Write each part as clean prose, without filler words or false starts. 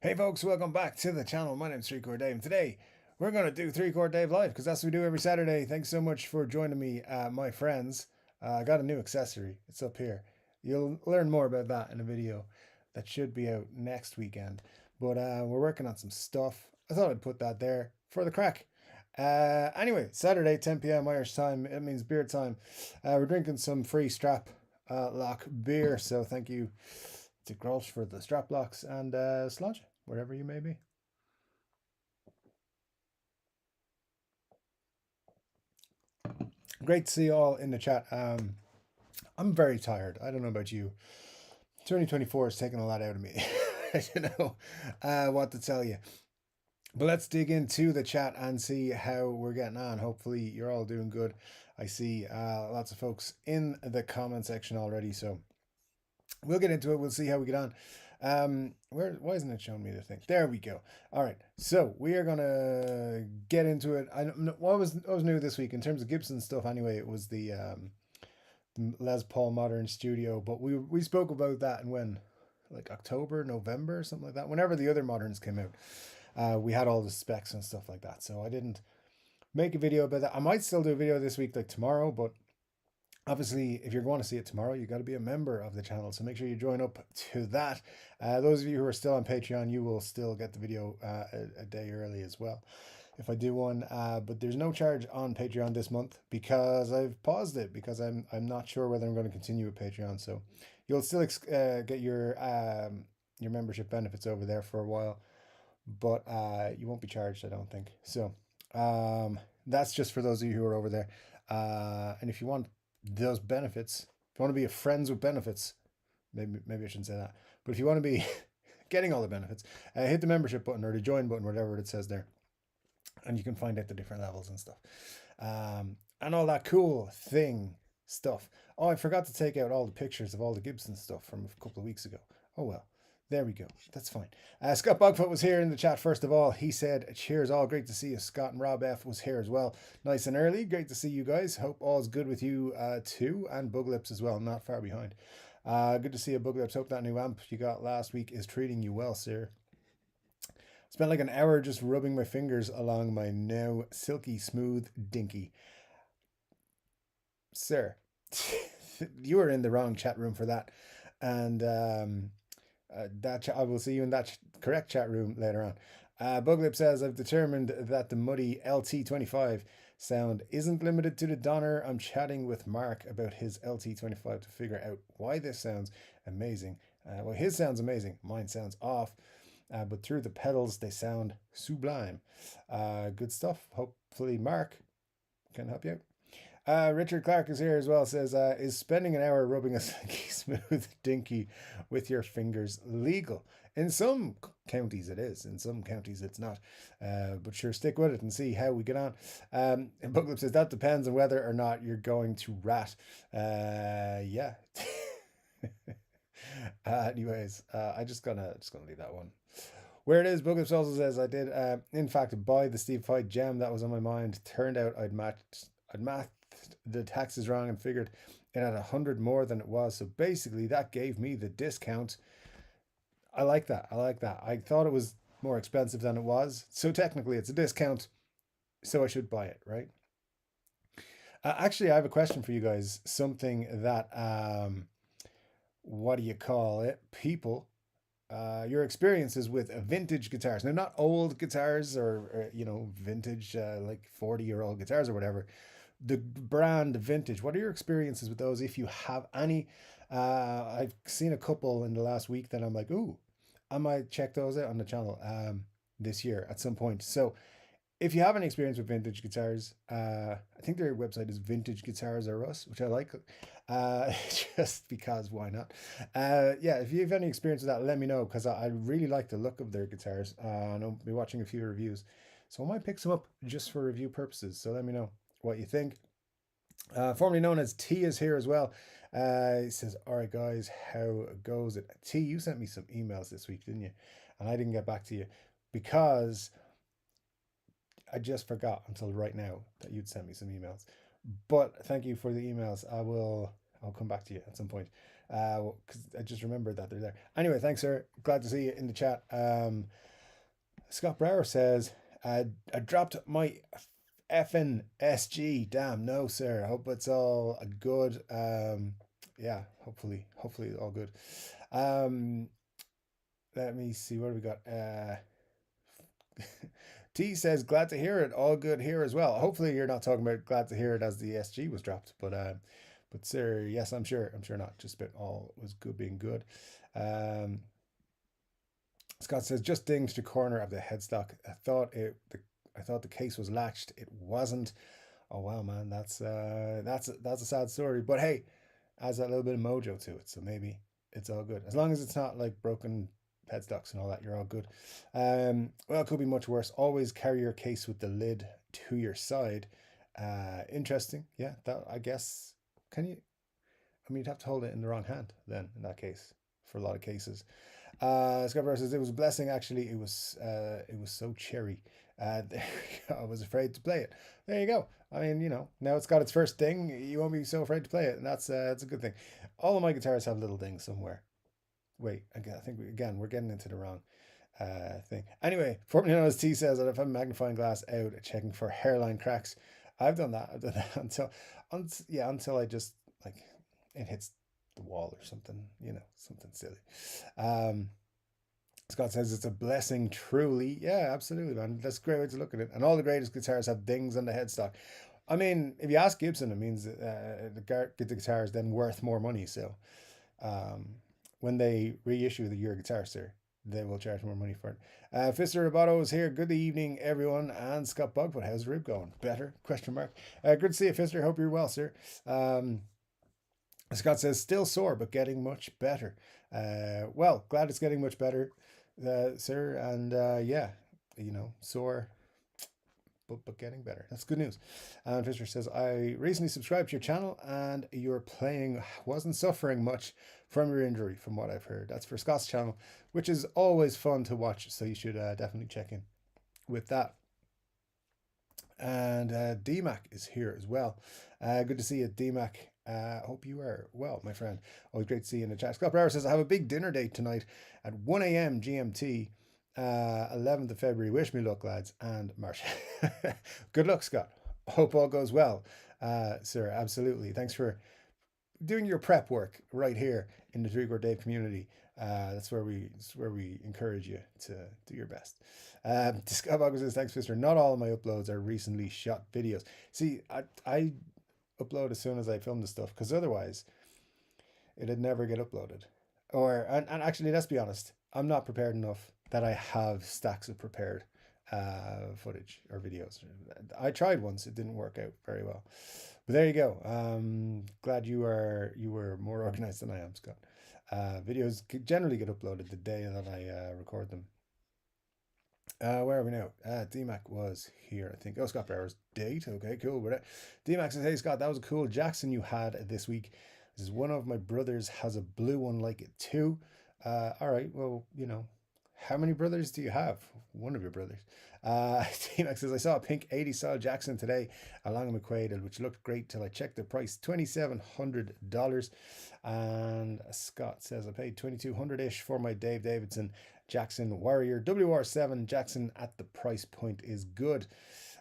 Hey folks, welcome back to the channel. My name's Chord Dave, and today we're going to do Chord Dave live because that's what we do every Saturday. Thanks so much for joining me, my friends. I got a new accessory. It's up here. You'll learn more about that in a video that should be out next weekend. But we're working on some stuff. I thought I'd put that there for the crack. Anyway, Saturday, 10 p.m. Irish time. It means beer time. We're drinking some free strap lock beer. So thank you to Grolsch for the strap locks and Sludge, wherever you may be. Great to see you all in the chat. I'm very tired. I don't know about you. 2024 is taking a lot out of me. I don't know what to tell you. But let's dig into the chat and see how we're getting on. Hopefully, you're all doing good. I see lots of folks in the comment section already. So we'll get into it. We'll see how we get on. Why isn't it showing me the thing? There we go. All right, so we are gonna get into it. What was new this week in terms of Gibson stuff. Anyway, it was the Les Paul Modern Studio, but we spoke about that in when, like October, November, something like that. Whenever the other moderns came out, we had all the specs and stuff like that. So I didn't make a video about that. I might still do a video this week, like tomorrow, but obviously, if you're going to see it tomorrow, you got to be a member of the channel. So make sure you join up to that. Those of you who are still on Patreon, you will still get the video a day early as well if I do one. But there's no charge on Patreon this month because I've paused it because I'm not sure whether I'm going to continue with Patreon. So you'll still get your membership benefits over there for a while, but you won't be charged, I don't think. So that's just for those of you who are over there. And if you want those benefits, if you want to be a friends with benefits, maybe I shouldn't say that, but if you want to be getting all the benefits, hit the membership button or the join button, whatever it says there, and you can find out the different levels and stuff, and all that cool thing stuff. Oh, I forgot to take out all the pictures of all the Gibson stuff from a couple of weeks ago. Oh well, there we go. That's fine. Scott Bogfoot was here in the chat first of all. He said, cheers all. Great to see you. Scott and Rob F was here as well. Nice and early. Great to see you guys. Hope all's good with you too. And Bug Lips as well. Not far behind. Good to see you, Bug Lips. Hope that new amp you got last week is treating you well, sir. Spent like an hour just rubbing my fingers along my now silky smooth dinky. Sir, you were in the wrong chat room for that. And I will see you in that correct chat room later on. Buglip says, I've determined that the muddy LT25 sound isn't limited to the Donner. I'm chatting with Mark about his LT25 to figure out why this sounds amazing. Well, his sounds amazing. Mine sounds off. But through the pedals, they sound sublime. Good stuff. Hopefully Mark can help you out. Richard Clark is here as well. Says, is spending an hour rubbing a silky smooth dinky with your fingers legal? In some counties it is. In some counties it's not. But sure, stick with it and see how we get on. And Buglip says, that depends on whether or not you're going to rat. Yeah. Anyways, I just gonna leave that one where it is. Buglip also says, I did in fact buy the Steve Fight gem that was on my mind. Turned out I'd mathed the taxes wrong and figured it had 100 more than it was. So basically that gave me the discount. I like that. I thought it was more expensive than it was. So technically it's a discount. So I should buy it, right? Actually, I have a question for you guys. Something that, what do you call it? People, your experiences with vintage guitars. Now, not old guitars or vintage, like 40-year-old guitars or whatever. The brand vintage. What are your experiences with those, if you have any? I've seen a couple in the last week that I'm like, ooh, I might check those out on the channel this year at some point. So if you have any experience with vintage guitars, I think their website is Vintage Guitars R Us, which I like, just because why not? Yeah, if you have any experience with that, let me know, because I really like the look of their guitars. And I'll be watching a few reviews, so I might pick some up just for review purposes. So let me know what you think. Formerly known as T is here as well. He says, all right guys, how goes it? T, you sent me some emails this week, didn't you? And I didn't get back to you because I just forgot until right now that you'd sent me some emails. But thank you for the emails. I'll come back to you at some point because I just remembered that they're there. Anyway, thanks, sir. Glad to see you in the chat. Scott Brower says, I dropped my effing SG. Damn, no, sir. I hope it's all good. Yeah, hopefully all good. Um, let me see, what do we got? T says, glad to hear it. All good here as well. Hopefully you're not talking about glad to hear it as the SG was dropped, but sir, yes, I'm sure not. Just about all was good being good. Scott says, just dinged the corner of the headstock. I thought the case was latched. It wasn't. Oh wow, man, that's a sad story. But hey, adds that little bit of mojo to it, so maybe it's all good as long as it's not like broken headstocks and all that. You're all good. Well, it could be much worse. Always carry your case with the lid to your side. Interesting. Yeah, that I guess. Can you? I mean, you'd have to hold it in the wrong hand then. In that case, for a lot of cases. Scott says it was a blessing. Actually, it was so cherry. I was afraid to play it. There you go. I mean, now it's got its first ding. You won't be so afraid to play it, and that's a good thing. All of my guitars have little dings somewhere. Wait, again, I think we're getting into the wrong thing. Anyway, formerly known as T says that if I'm magnifying glass out, checking for hairline cracks. I've done that. Until I just like it hits the wall or something, something silly. Um, Scott says it's a blessing, truly. Yeah, absolutely, man. That's a great way to look at it. And all the greatest guitars have dings on the headstock. I mean, if you ask Gibson, it means the guitar is then worth more money. So um, when they reissue your guitar, sir, they will charge more money for it. Fister Roboto is here. Good evening, everyone. And Scott Bugfoot, how's the rib going? Better? Question mark. Good to see you, Fister. Hope you're well, sir. Scott says, still sore, but getting much better. Well, glad it's getting much better, sir. And yeah, sore, but getting better. That's good news. And Fisher says, I recently subscribed to your channel and your playing wasn't suffering much from your injury, from what I've heard. That's for Scott's channel, which is always fun to watch. So you should definitely check in with that. And DMAC is here as well. Good to see you, DMAC. Hope you are well, my friend. Always great to see you in the chat. Scott Brower says, I have a big dinner date tonight at 1 a.m. GMT, 11th of February. Wish me luck, lads. And Marcia. Good luck, Scott. Hope all goes well, sir. Absolutely. Thanks for doing your prep work right here in the Chord Dave community. That's where we encourage you to do your best. Scott says, thanks, Fister. Not all of my uploads are recently shot videos. See, I upload as soon as I film the stuff because otherwise it'd never get uploaded. And actually, let's be honest, I'm not prepared enough that I have stacks of prepared footage or videos. I tried once, it didn't work out very well. But there you go. Glad you were more organized than I am, Scott. Videos generally get uploaded the day that I record them. Where are we now? DMAC was here, I think. Oh, Scott Brower's date. Okay, cool. But DMAC says, hey, Scott, that was a cool Jackson you had this week. This is one of my brothers has a blue one like it too. All right, well, how many brothers do you have? One of your brothers. T-Max says, I saw a pink 80 style Jackson today along McQuaid, which looked great till I checked the price, $2,700. And Scott says, I paid $2,200-ish for my Dave Davidson Jackson Warrior WR7 Jackson at the price point is good.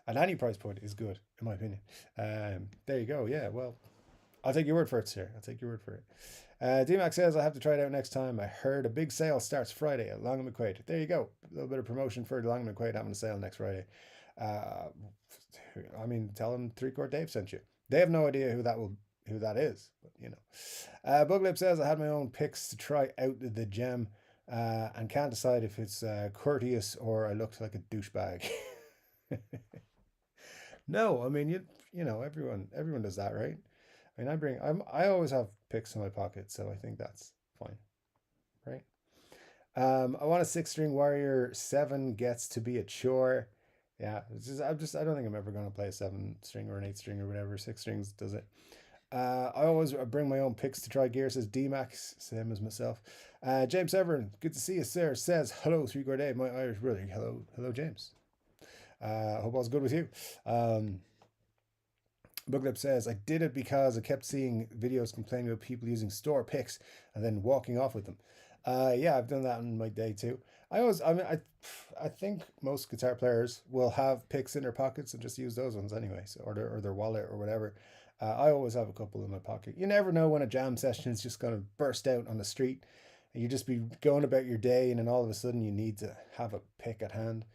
At any price point is good, in my opinion. There you go. Yeah, well, I'll take your word for it, sir. I'll take your word for it. DMAC says, I'll have to try it out next time. I heard a big sale starts Friday at Long and McQuaid. There you go. A little bit of promotion for Long and McQuaid having a sale next Friday. I mean, tell them Chord Dave sent you. They have no idea who that is, but Buglip says, I had my own picks to try out the gem and can't decide if it's courteous or I looked like a douchebag. No, I mean, everyone does that, right? I mean, I always have picks in my pocket, so I think that's fine, right? I want a 6-string Warrior. 7 gets to be a chore. Yeah, I don't think I'm ever going to play a 7-string or an 8-string or whatever. 6 strings does it. I always bring my own picks to try gear, says D-Max, same as myself. James Everin, good to see you, sir, says, hello, Chord Dave, my Irish brother. Hello, James. Hope all's good with you. Booklip says, I did it because I kept seeing videos complaining about people using store picks and then walking off with them. Yeah, I've done that in my day too. I think most guitar players will have picks in their pockets and just use those ones anyway, so, or their wallet or whatever. I always have a couple in my pocket. You never know when a jam session is just going to burst out on the street, and you just be going about your day, and then all of a sudden you need to have a pick at hand.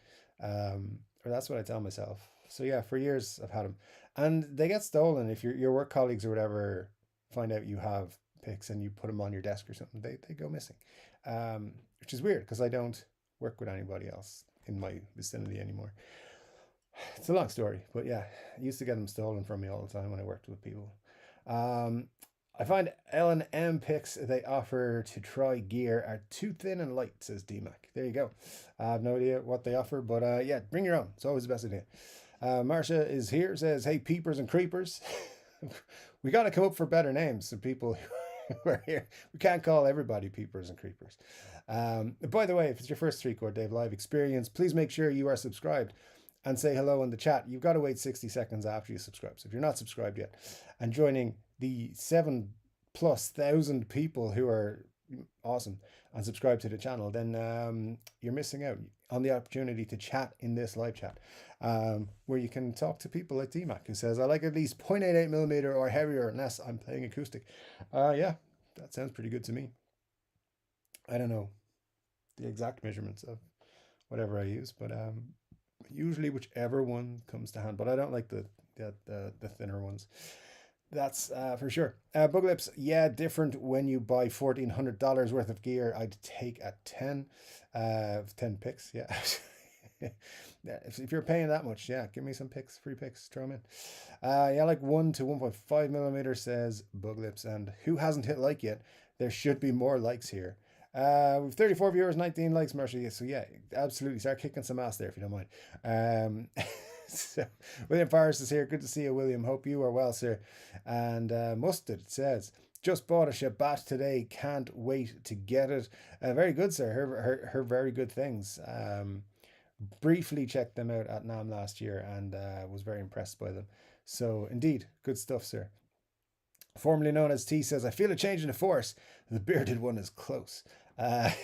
Or that's what I tell myself. So yeah, for years I've had them, and they get stolen if your work colleagues or whatever find out you have picks and you put them on your desk or something. They go missing, which is weird because I don't work with anybody else in my vicinity anymore. It's a long story, but yeah, I used to get them stolen from me all the time when I worked with people. Um, I find L&M picks they offer to try gear are too thin and light, says DMAC. There you go. I have no idea what they offer, but yeah, bring your own. It's always the best idea. Marcia is here, says, hey, peepers and creepers. We got to come up for better names so people who are here. We can't call everybody peepers and creepers. By the way, if it's your first Chord Dave live experience, please make sure you are subscribed and say hello in the chat. You've got to wait 60 seconds after you subscribe. So if you're not subscribed yet and joining the 7,000+ people who are awesome and subscribe to the channel, then you're missing out on the opportunity to chat in this live chat, where you can talk to people like DMAC, who says, I like at least 0.88mm or heavier unless I'm playing acoustic. Yeah, that sounds pretty good to me. I don't know the exact measurements of whatever I use, but usually whichever one comes to hand. But I don't like the thinner ones. That's for sure. Booglips, yeah, different when you buy $1,400 worth of gear. I'd take a 10 picks. Yeah. Yeah, if you're paying that much, yeah, give me some picks, free picks, throw them in. Yeah, like 1 to 1.5mm, says Booglips. And who hasn't hit like yet? There should be more likes here. We've 34 viewers, 19 likes, Marcia. So yeah, absolutely. Start kicking some ass there if you don't mind. So William Forrest is here. Good to see you, William. Hope you are well, sir. And Mustard says, just bought a Shabbat today. Can't wait to get it. Very good, sir. Her very good things. Briefly checked them out at NAM last year and was very impressed by them. So indeed, good stuff, sir. Formerly known as T says, I feel a change in the force. The bearded one is close. I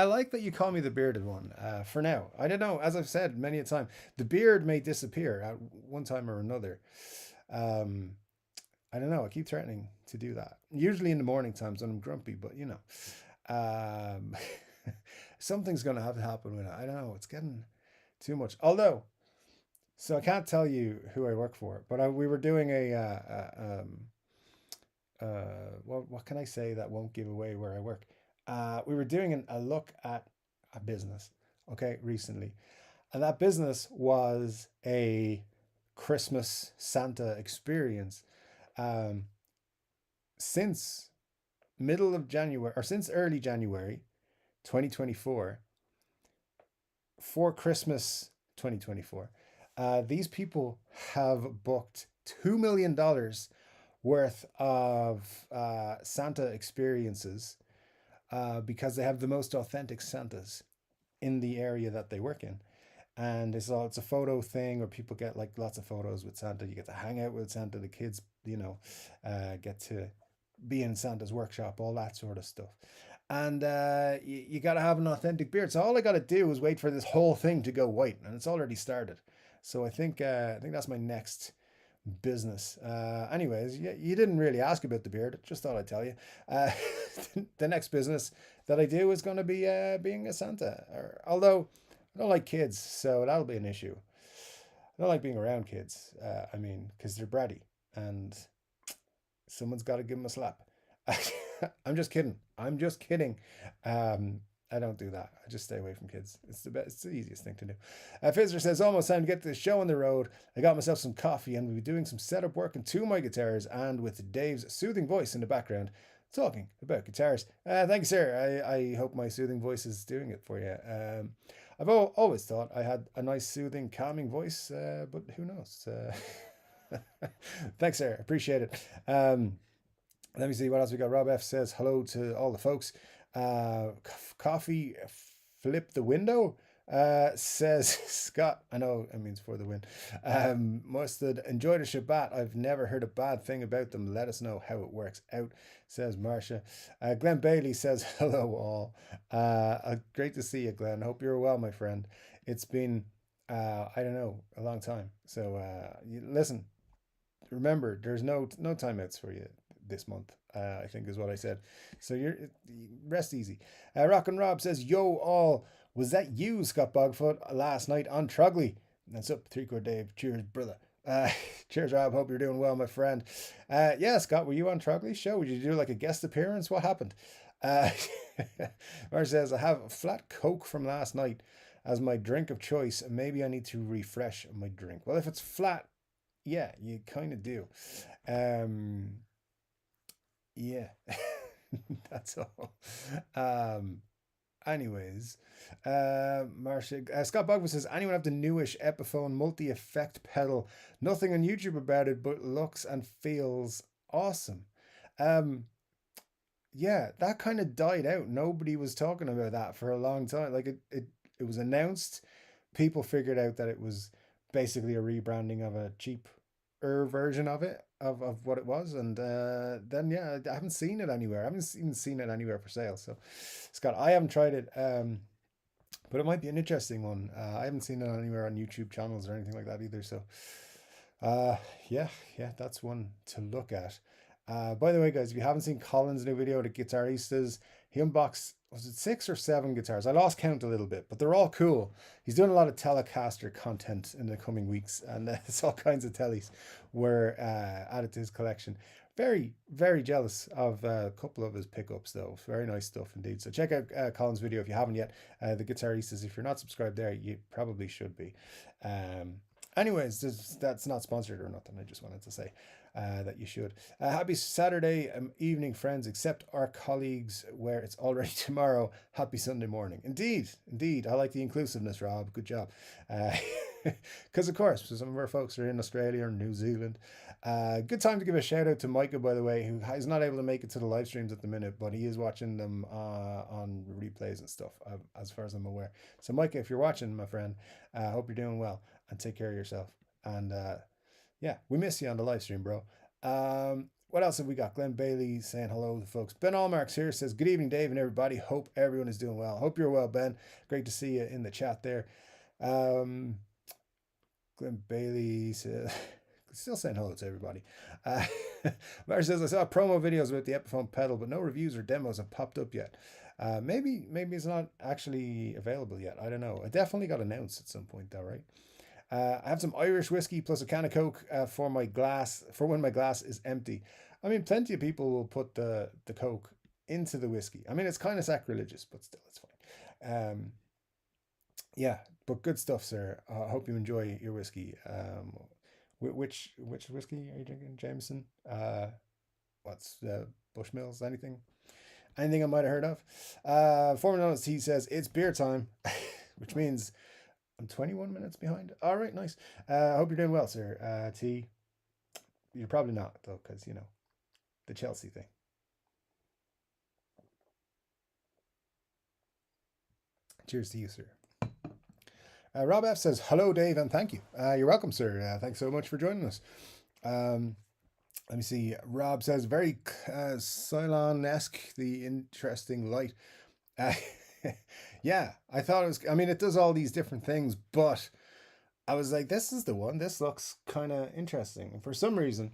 like that you call me the bearded one for now. I don't know. As I've said many a time, the beard may disappear at one time or another. I don't know. I keep threatening to do that. Usually in the morning times when I'm grumpy, but you know, something's going to have to happen with it. I don't know. It's getting too much. Although, so I can't tell you who I work for, but we were doing what can I say that won't give away where I work? We were doing a look at a business, okay, recently. And that business was a Christmas Santa experience. Since middle of January, or since early January 2024, for Christmas 2024, these people have booked $2 million worth of Santa experiences because they have the most authentic Santas in the area that they work in. And it's a photo thing where people get like lots of photos with Santa. You get to hang out with Santa. The kids, get to be in Santa's workshop, all that sort of stuff. And you got to have an authentic beard. So all I got to do is wait for this whole thing to go white, and it's already started. So I think that's my next business. Anyways, you didn't really ask about the beard. Just thought I'd tell you. The next business that I do is going to be being a Santa. Although I don't like kids, so that'll be an issue. I don't like being around kids. Because they're bratty, and someone's got to give them a slap. I'm just kidding. I don't do that. I just stay away from kids. It's the best. It's the easiest thing to do. Fizzer says, almost time to get the show on the road. I got myself some coffee and we'll be doing some setup work on two of my guitars and with Dave's soothing voice in the background talking about guitars. Thank you, sir. I hope my soothing voice is doing it for you. I've always thought I had a nice, soothing, calming voice, but who knows? Thanks, sir. Appreciate it. Let me see what else we got. Rob F says hello to all the folks. Coffee flip the window. Says Scott, I know it means for the win. Must have enjoyed a Shabbat. I've never heard a bad thing about them. Let us know how it works out, says Marcia. Glenn Bailey says, hello all. Great to see you, Glenn. Hope you're well, my friend. It's been, I don't know, a long time. So listen, remember, there's no timeouts for you this month. I think is what I said. So you're rest easy. Rock and Rob says, "Yo, all was that you, Scott Bogfoot, last night on Trogley?" That's up, Chord Dave. Cheers, brother. Cheers, Rob. Hope you're doing well, my friend. Yeah, Scott, were you on Trogley's show? Would you do like a guest appearance? What happened? Uh, Mar says, I have a flat Coke from last night as my drink of choice. Maybe I need to refresh my drink. Well, if it's flat, yeah, you kind of do. Um, yeah, that's all. Um, anyways, Marcia, Scott Bogman says, anyone have the newish Epiphone multi-effect pedal? Nothing on YouTube about it, but looks and feels awesome. Um, yeah, that kind of died out. Nobody was talking about that for a long time. Like it was announced. People figured out that it was basically a rebranding of a cheaper version of it, of what it was. And then, yeah, I haven't seen it anywhere. I haven't even seen it anywhere for sale. So, Scott, I haven't tried it, but it might be an interesting one. I haven't seen it anywhere on YouTube channels or anything like that either. So, uh, yeah, yeah, that's one to look at. By the way, guys, if you haven't seen Colin's new video, the Guitaristas, he unboxed, was it 6 or 7 guitars? I lost count a little bit, but they're all cool. He's doing a lot of Telecaster content in the coming weeks, and it's all kinds of tellies were added to his collection. Very, very jealous of a couple of his pickups, though. Very nice stuff indeed. So check out Colin's video if you haven't yet. The Guitaristas, if you're not subscribed there, you probably should be. Anyways, that's not sponsored or nothing. I just wanted to say that you should. Happy Saturday evening, friends, except our colleagues where it's already tomorrow. Happy Sunday morning. Indeed, indeed. I like the inclusiveness, Rob. Good job. Because, of course, some of our folks are in Australia or New Zealand. Good time to give a shout out to Micah, by the way, who is not able to make it to the live streams at the minute, but he is watching them on replays and stuff, as far as I'm aware. So, Micah, if you're watching, my friend, I hope you're doing well and take care of yourself. And yeah, we miss you on the live stream, bro. What else have we got? Glenn Bailey saying hello to folks. Ben Allmarks here says, good evening, Dave and everybody. Hope everyone is doing well. Hope you're well, Ben. Great to see you in the chat there. Glenn Bailey says, still saying hello to everybody. Mars says, I saw promo videos with the Epiphone pedal, but no reviews or demos have popped up yet. Maybe it's not actually available yet. I don't know. It definitely got announced at some point though, right? I have some Irish whiskey plus a can of Coke for my glass, for when my glass is empty. I mean, plenty of people will put the Coke into the whiskey. I mean, it's kind of sacrilegious, but still, it's fine. Yeah, but good stuff, sir. I hope you enjoy your whiskey. Which whiskey are you drinking, Jameson? What's Bushmills? Anything I might have heard of? Former notice, he says it's beer time, which means I'm 21 minutes behind. All right, nice. I hope you're doing well, sir. T, you're probably not though, because you know the Chelsea thing. Cheers to you, sir. Rob F says, hello, Dave, and thank you. You're welcome, sir. Thanks so much for joining us. Let me see. Rob says, very Cylon-esque, the interesting light. Yeah, I thought it was, I mean, it does all these different things, but I was like, this is the one. This looks kind of interesting. And for some reason,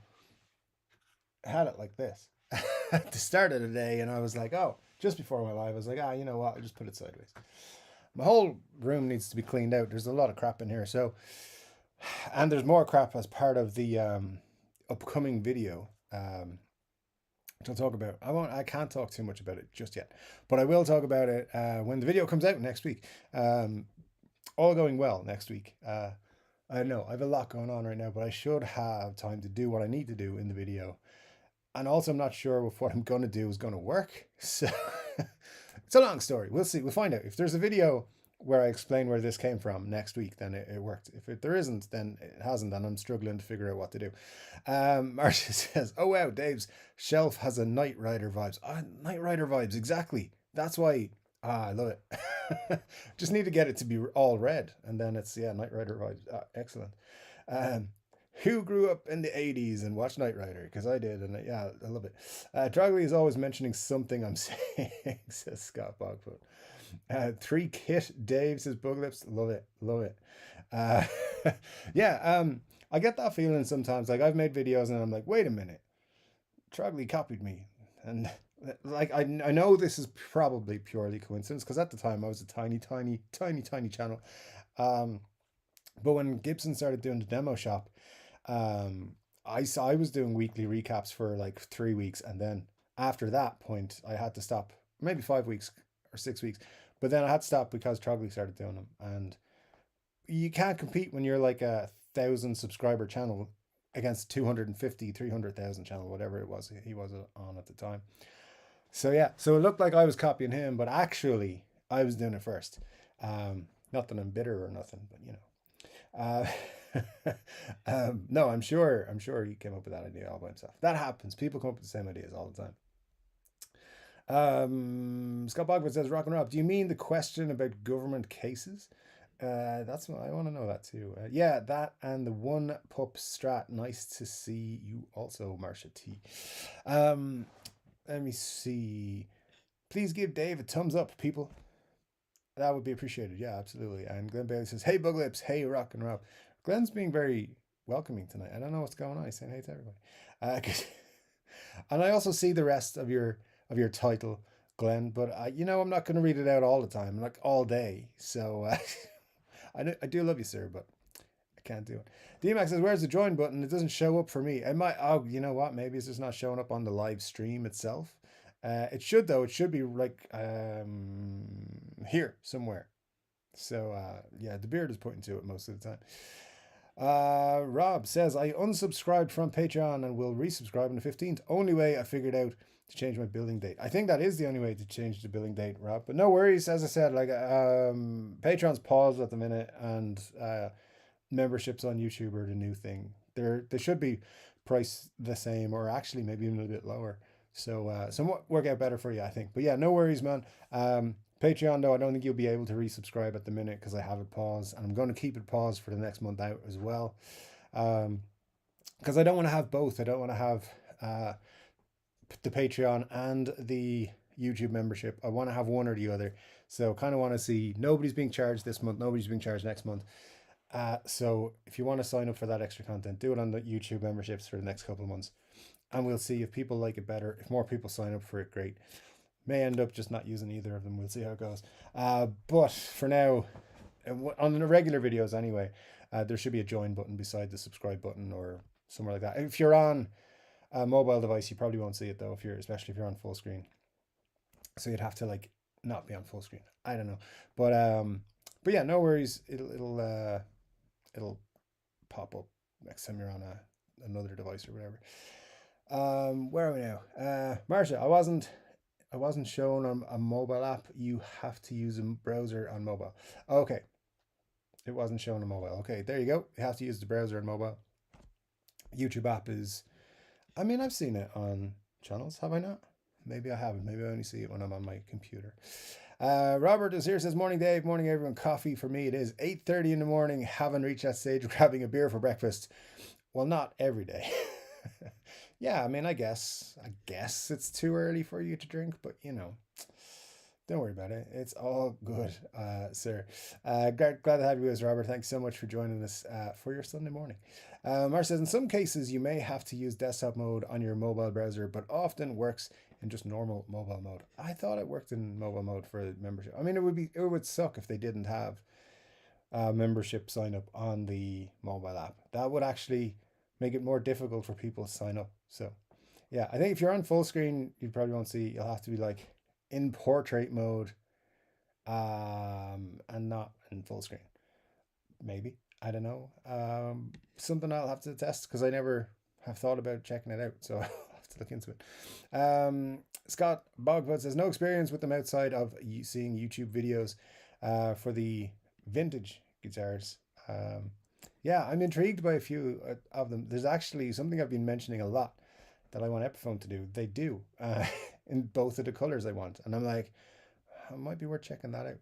I had it like this at the start of the day, and I was like, oh, just before my live, I was like, you know what? I'll just put it sideways. My whole room needs to be cleaned out. There's a lot of crap in here. So, and there's more crap as part of the upcoming video. Which I'll talk about. I can't talk too much about it just yet, but I will talk about it when the video comes out next week. All going well next week. I don't know. I have a lot going on right now, but I should have time to do what I need to do in the video. And also, I'm not sure if what I'm going to do is going to work. So it's a long story. We'll see. We'll find out. If there's a video where I explain where this came from next week, then it worked. If there isn't, then it hasn't, and I'm struggling to figure out what to do. Marcia says, oh wow, Dave's shelf has a Knight Rider vibes. Knight Rider vibes, exactly. That's why Ah, I love it. Just need to get it to be all red, and then it's yeah, Knight Rider vibes. Ah, excellent. Um, who grew up in the '80s and watched Knight Rider? Because I did, and yeah, I love it. Drogley is always mentioning something I'm saying, says Scott Bogfoot. Three Kit Dave says Bug Lips. Love it, love it. Uh, yeah, I get that feeling sometimes. Like I've made videos and I'm like, wait a minute, Trogley copied me, and like I know this is probably purely coincidence because at the time I was a tiny channel. Um, but when Gibson started doing the demo shop, um, I was doing weekly recaps for like 3 weeks, and then after that point, I had to stop. Maybe 5 weeks or 6 weeks, but then I had to stop because Trogley started doing them, and you can't compete when you're like a 1,000 subscriber channel against 250, 300,000 channel, whatever it was he was on at the time. So yeah, so it looked like I was copying him, but actually I was doing it first. Not that I'm bitter or nothing, but you know. No, I'm sure he came up with that idea all by himself. That happens. People come up with the same ideas all the time. Scott Bogwood says, Rock and Rob, do you mean the question about government cases? That's what I want to know that too. Yeah, that and the one pup strat. Nice to see you also, Marsha T. Um, Let me see. Please give Dave a thumbs up, people. That would be appreciated. Yeah, absolutely. And Glenn Bailey says, "Hey, Bug Lips. Hey, Rock and Rob." Glenn's being very welcoming tonight. I don't know what's going on. He's saying hey to everybody. And I also see the rest of your title, Glenn. But I'm not going to read it out all the time, like all day. So I do love you, sir, but I can't do it. DMAX says, "Where's the join button? It doesn't show up for me." I might. Oh, you know what? Maybe it's just not showing up on the live stream itself. It should though. It should be like here somewhere. So yeah, the beard is pointing to it most of the time. Rob says, I unsubscribed from Patreon and will resubscribe on the 15th. Only way I figured out to change my billing date. I think that is the only way to change the billing date, Rob. But no worries. As I said, like Patreon's paused at the minute, and memberships on YouTube are the new thing. They should be priced the same, or actually maybe even a little bit lower. So somewhat work out better for you, I think. But yeah, no worries, man. Patreon though, I don't think you'll be able to resubscribe at the minute because I have it paused, and I'm going to keep it paused for the next month out as well. Because I don't want to have both. I don't want to have the Patreon and the YouTube membership. I want to have one or the other. So kind of want to see nobody's being charged this month, nobody's being charged next month. So if you want to sign up for that extra content, do it on the YouTube memberships for the next couple of months, and we'll see if people like it better. If more people sign up for it, great. May end up just not using either of them. We'll see how it goes. But for now, on the regular videos anyway, there should be a join button beside the subscribe button or somewhere like that. If you're on a mobile device, you probably won't see it though. Especially if you're on full screen, so you'd have to like not be on full screen. I don't know, but yeah, no worries. It'll pop up next time you're on another device or whatever. Where are we now? Marsha, I wasn't shown on a mobile app. You have to use a browser on mobile. Okay. It wasn't shown on mobile. Okay, there you go. You have to use the browser on mobile. YouTube app is, I mean, I've seen it on channels, have I not? Maybe I haven't. Maybe I only see it when I'm on my computer. Robert is here, says, morning, Dave. Morning, everyone. Coffee for me. It is 8:30 in the morning. Haven't reached that stage of grabbing a beer for breakfast. Well, not every day. Yeah, I mean, I guess it's too early for you to drink, but don't worry about it. It's all good, sir. Glad to have you as Robert. Thanks so much for joining us for your Sunday morning. Mark says, in some cases, you may have to use desktop mode on your mobile browser, but often works in just normal mobile mode. I thought it worked in mobile mode for membership. I mean, it would suck if they didn't have membership sign up on the mobile app. That would actually make it more difficult for people to sign up. So yeah, I think if you're on full screen, you probably won't see. You'll have to be like in portrait mode, and not in full screen. Maybe, I don't know. Something I'll have to test because I never have thought about checking it out. So I'll have to look into it. Scott Bogwood says, no experience with them outside of seeing YouTube videos for the vintage guitars. Yeah, I'm intrigued by a few of them. There's actually something I've been mentioning a lot that I want Epiphone to do. They do in both of the colors I want, and I'm like, it might be worth checking that out.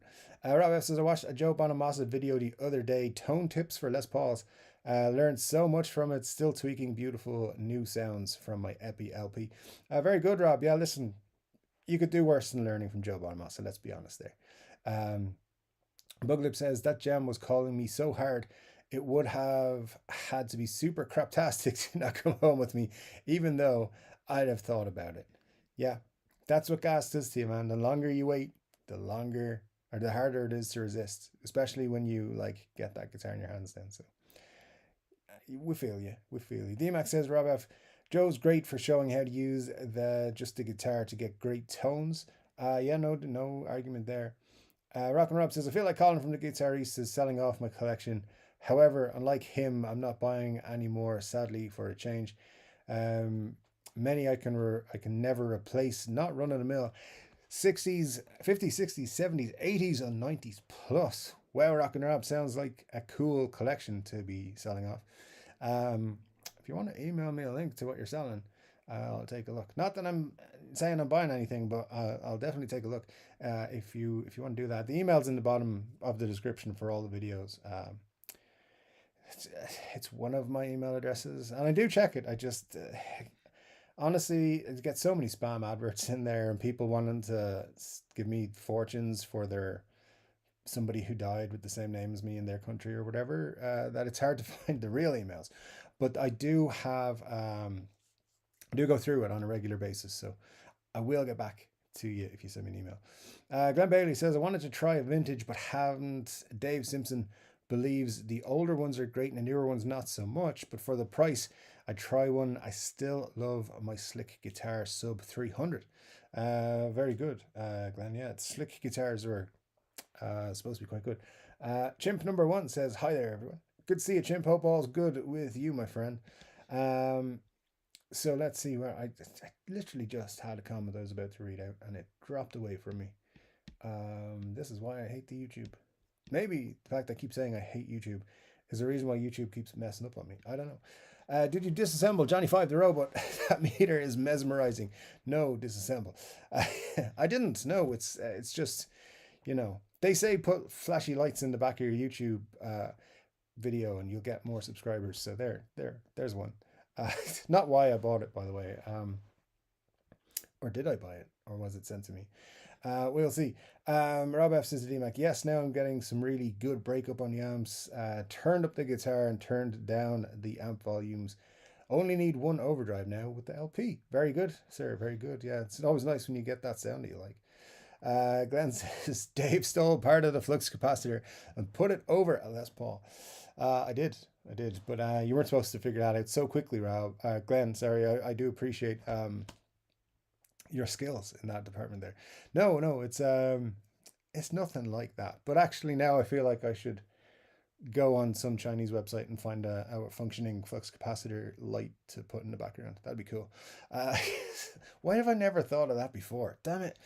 Rob F says, I watched a Joe Bonamassa video the other day, tone tips for Les Pauls. Learned so much from it, still tweaking beautiful new sounds from my Epi LP. Very good, Rob. Yeah, listen, you could do worse than learning from Joe Bonamassa, let's be honest there. Buglip says, that jam was calling me so hard, it would have had to be super craptastic to not come home with me, even though I'd have thought about it. Yeah, that's what gas does to you, man. The longer you wait, the longer or the harder it is to resist, especially when you like get that guitar in your hands then. So we feel you. We feel you. DMAX says, Rob F, Joe's great for showing how to use the guitar to get great tones. Yeah, no argument there. Rock and Rob says, I feel like Colin from the Guitarist is selling off my collection. However, unlike him, I'm not buying any more, sadly, for a change. Many I can never replace, not run of the mill. 60s, 50s, 60s, 70s, 80s, and 90s plus. Wow, Rock and Rob sounds like a cool collection to be selling off. If you want to email me a link to what you're selling, I'll take a look. Not that I'm saying I'm buying anything, but I'll definitely take a look if you want to do that. The email's in the bottom of the description for all the videos. It's one of my email addresses, and I do check it. I just honestly, I get so many spam adverts in there, and people wanting to give me fortunes for their somebody who died with the same name as me in their country or whatever, that it's hard to find the real emails. But I do have I do go through it on a regular basis, so I will get back to you if you send me an email. Glenn Bailey says, I wanted to try a vintage but haven't. Dave Simpson believes the older ones are great and the newer ones not so much, but for the price I'd try one. I still love my slick guitar sub 300. Very good, Glenn. Yeah, slick guitars are supposed to be quite good. Chimp number 1 says, hi there everyone, good to see you, Chimp. Hope all's good with you, my friend. So let's see where I literally just had a comment I was about to read out and it dropped away from me. This is why I hate the YouTube. Maybe the fact I keep saying I hate YouTube is the reason why YouTube keeps messing up on me. I don't know. Did you disassemble Johnny 5 the robot? That meter is mesmerizing. No, disassemble. I didn't. No, it's just, they say put flashy lights in the back of your YouTube video and you'll get more subscribers. So there's one. Not why I bought it, by the way. Or did I buy it? Or was it sent to me? We'll see. Rob F says to DMAC, yes, now I'm getting some really good breakup on the amps. Turned up the guitar and turned down the amp volumes. Only need one overdrive now with the LP. Very good, sir. Very good. Yeah, it's always nice when you get that sound that you like. Glenn says, Dave stole part of the flux capacitor and put it over a Les Paul. I did, but you weren't supposed to figure that out so quickly, Rob. Glenn, sorry, I do appreciate your skills in that department there. No, it's nothing like that. But actually, now I feel like I should go on some Chinese website and find a functioning flux capacitor light to put in the background. That'd be cool. Why have I never thought of that before? Damn it.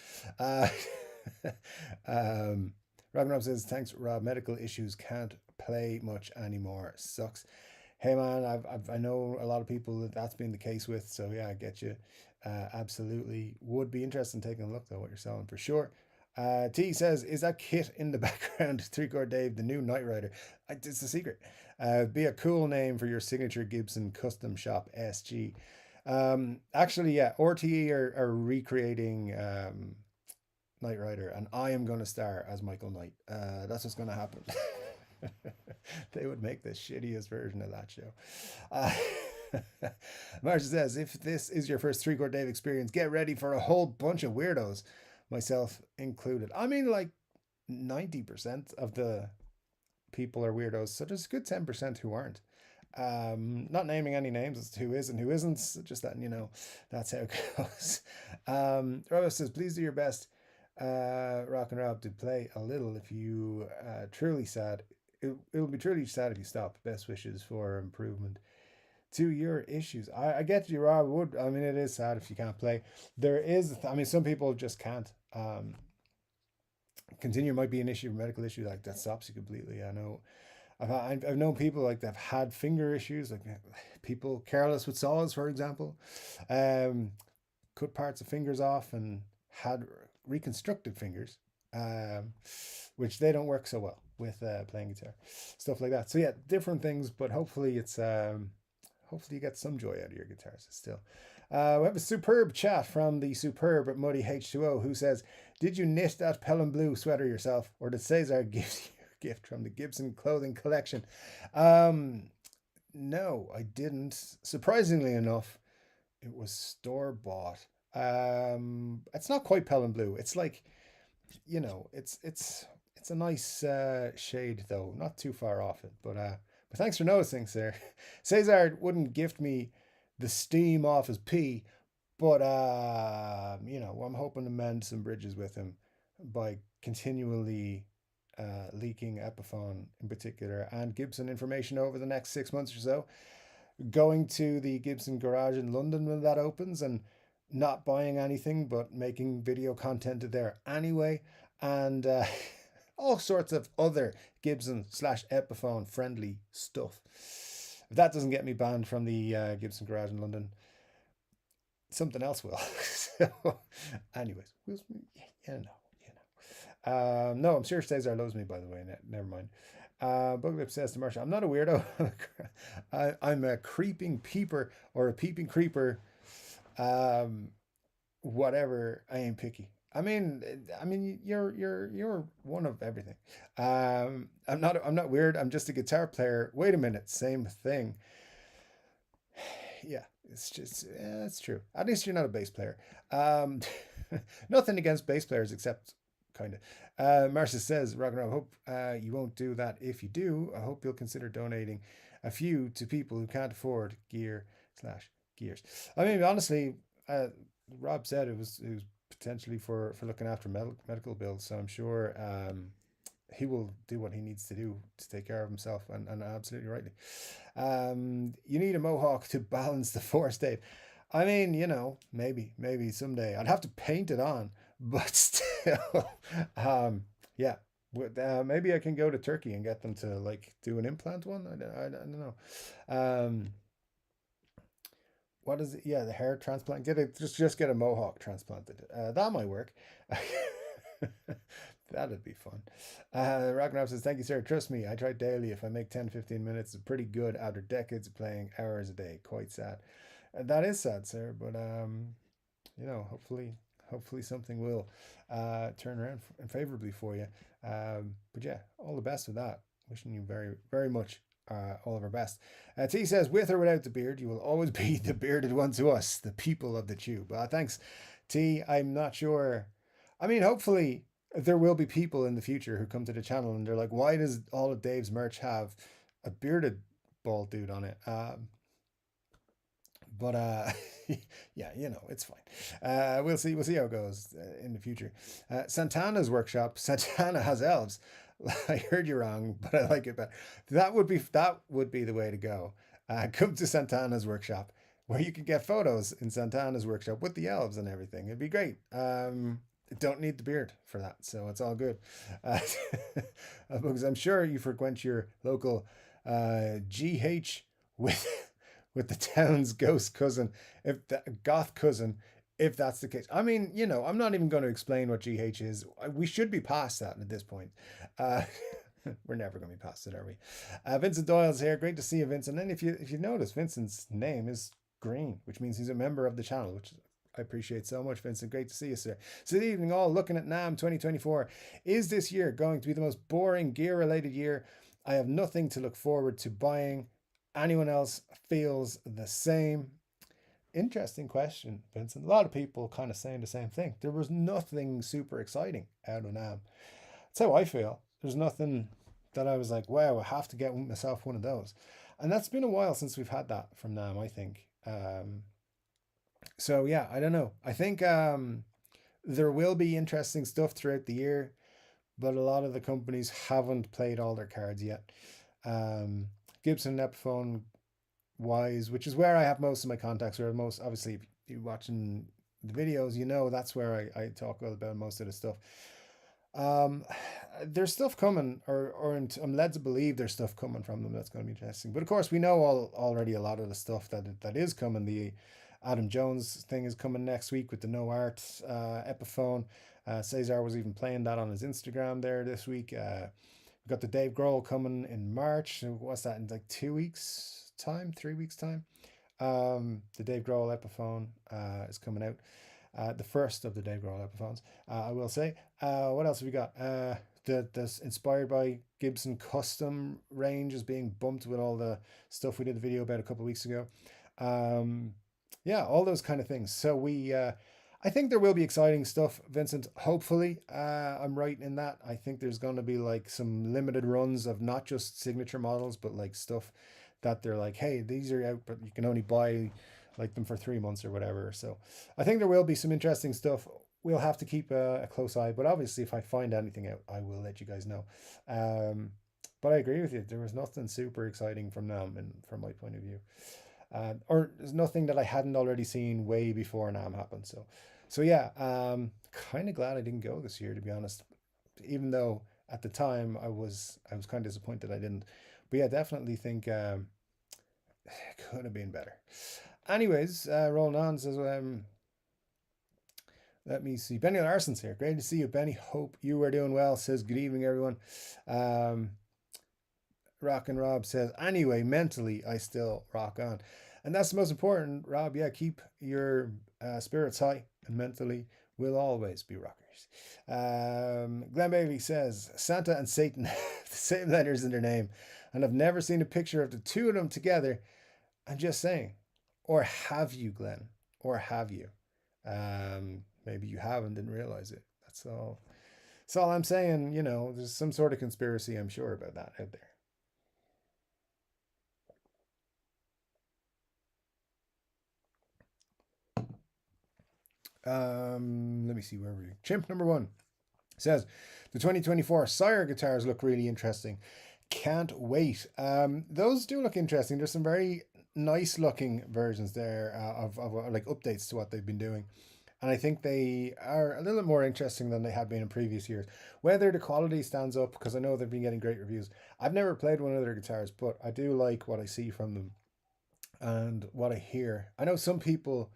Rob says, thanks, Rob. Medical issues, can't play much anymore. Sucks. Hey man, I know a lot of people that's been the case with, so yeah, I get you. Absolutely would be interested in taking a look though what you're selling for sure. T says, is that kit in the background? 3-Chord Dave, the new Knight Rider. It's a secret. Be a cool name for your signature Gibson custom shop SG. Actually, yeah, RTE are recreating Knight Rider, and I am going to star as Michael Knight. That's what's going to happen. They would make the shittiest version of that show. Marcia says, if this is your first 3-Chord Dave experience, get ready for a whole bunch of weirdos, myself included. I mean, like 90% of the people are weirdos, so there's a good 10% who aren't. Not naming any names as to who is and who isn't, just that, that's how it goes. Robert says, please do your best, Rock and Rob, to play a little if you truly sad. It will be truly sad if you stop. Best wishes for improvement to your issues. I get you, Rob. It is sad if you can't play. There is, some people just can't. Continue might be an issue, a medical issue, like that stops you completely. I know. I've known people like that have had finger issues, like people careless with saws, for example, cut parts of fingers off and had reconstructed fingers um, which they don't work so well with playing guitar, stuff like that. So yeah, different things, but hopefully hopefully you get some joy out of your guitars still. We have a superb chat from the superb Muddy H2O who says, "Did you knit that Pelham Blue sweater yourself, or did Cesar give you a gift from the Gibson clothing collection?" Um, no, I didn't. Surprisingly enough, it was store bought. It's not quite Pelham Blue. It's like, it's a nice shade though, not too far off it. But thanks for noticing, sir. Cesar wouldn't gift me the steam off his pee, but I'm hoping to mend some bridges with him by continually leaking Epiphone in particular and Gibson information over the next 6 months or so, going to the Gibson garage in London when that opens and not buying anything but making video content there anyway, and all sorts of other Gibson slash Epiphone friendly stuff. If that doesn't get me banned from the Gibson garage in London, something else will. So, anyways, you no, I'm sure Cesar loves me, by the way. Never mind. Buglip says to Marshall, "I'm not a weirdo. I'm a creeping peeper or a peeping creeper. Um, Whatever. I ain't picky. You're one of everything. I'm not weird. I'm just a guitar player. Wait a minute. Same thing. Yeah, it's true. At least you're not a bass player. Um, Nothing against bass players except kind of. Marcia says, "Rock and roll. I hope you won't do that. If you do, I hope you'll consider donating a few to people who can't afford gear slash gears." I mean, honestly, Rob said it was potentially for looking after medical bills. So I'm sure he will do what he needs to do to take care of himself, and absolutely rightly. You need a mohawk to balance the force, Dave. I mean, maybe someday I'd have to paint it on, but still, yeah. Maybe I can go to Turkey and get them to like do an implant one. I don't know. Um, what is it? Yeah, the hair transplant. Just get a mohawk transplanted. That might work. That'd be fun. Ragnar says, "Thank you, sir. Trust me, I try daily. If I make 10, 15 minutes, it's pretty good after decades of playing hours a day. Quite sad." That is sad, sir, but hopefully something will turn around favorably for you. But yeah, all the best with that. Wishing you very, very much all of our best. T says, "With or without the beard, you will always be the bearded one to us, the people of the tube." Thanks, T. I'm not sure. I mean, hopefully there will be people in the future who come to the channel and they're like, "Why does all of Dave's merch have a bearded bald dude on it?" But yeah, it's fine. We'll see how it goes in the future. Santana's workshop. Santana has elves. I heard you wrong, but I like it better. That would be the way to go. Come to Santana's workshop, where you can get photos in Santana's workshop with the elves and everything. It'd be great. Don't need the beard for that, so it's all good. Uh, because I'm sure you frequent your local GH with the town's ghost cousin, if the goth cousin, if that's the case. I mean, I'm not even going to explain what GH is. We should be past that at this point. Uh, we're never going to be past it, are we? Vincent Doyle's here. Great to see you, Vincent. And if you notice, Vincent's name is green, which means he's a member of the channel, which I appreciate so much, Vincent. Great to see you, sir. So good evening, all. Looking at NAMM 2024. Is this year going to be the most boring gear-related year? I have nothing to look forward to buying. Anyone else feels the same? Interesting question, Vincent. A lot of people kind of saying the same thing. There was nothing super exciting out of NAMM. That's how I feel. There's nothing that I was like, wow, I have to get myself one of those. And that's been a while since we've had that from NAMM, I think. So yeah, I don't know. I think there will be interesting stuff throughout the year, but a lot of the companies haven't played all their cards yet. Gibson Epiphone wise, which is where I have most of my contacts, or most, obviously, if you're watching the videos, that's where I talk about most of the stuff. There's stuff coming, or I'm led to believe there's stuff coming from them that's going to be interesting. But of course, we know already a lot of the stuff that is coming. The Adam Jones thing is coming next week with the No Art Epiphone. Cesar was even playing that on his Instagram there this week. We've got the Dave Grohl coming in March. What's that, in like 2 weeks time, 3 weeks time? The Dave Grohl Epiphone is coming out. The first of the Dave Grohl Epiphones, I will say. What else have we got? The inspired by Gibson custom range is being bumped with all the stuff we did a video about a couple of weeks ago. Yeah, all those kind of things. So I think there will be exciting stuff, Vincent. Hopefully, I'm right in that. I think there's going to be like some limited runs of not just signature models, but like stuff that they're like, hey, these are out, but you can only buy like them for 3 months or whatever. So I think there will be some interesting stuff. We'll have to keep a close eye, but obviously if I find anything out, I will let you guys know. But I agree with you. There was nothing super exciting from them, and from my point of view, or there's nothing that I hadn't already seen way before NAM happened. So yeah, kind of glad I didn't go this year, to be honest. Even though at the time I was kind of disappointed I didn't. But yeah, definitely think it could have been better. Anyways, rolling on, says, let me see. Benny Larson's here. Great to see you, Benny. Hope you are doing well. Says, good evening, everyone. Rock and Rob says, anyway, mentally, I still rock on. And that's the most important, Rob. Yeah, keep your spirits high, and mentally, we'll always be rockers. Glenn Bailey says, Santa and Satan have the same letters in their name, and I've never seen a picture of the two of them together. I'm just saying. Or have you, Glenn? Or have you? Maybe you haven't, didn't realize it. That's all. That's all I'm saying. You know, there's some sort of conspiracy, I'm sure, about that out there. Let me see where we. Chimp number one says the 2024 Sire guitars look really interesting. Can't wait. Those do look interesting. There's some very nice looking versions there of like updates to what they've been doing. And I think they are a little bit more interesting than they have been in previous years. Whether the quality stands up, because I know they've been getting great reviews. I've never played one of their guitars, but I do like what I see from them and what I hear. I know some people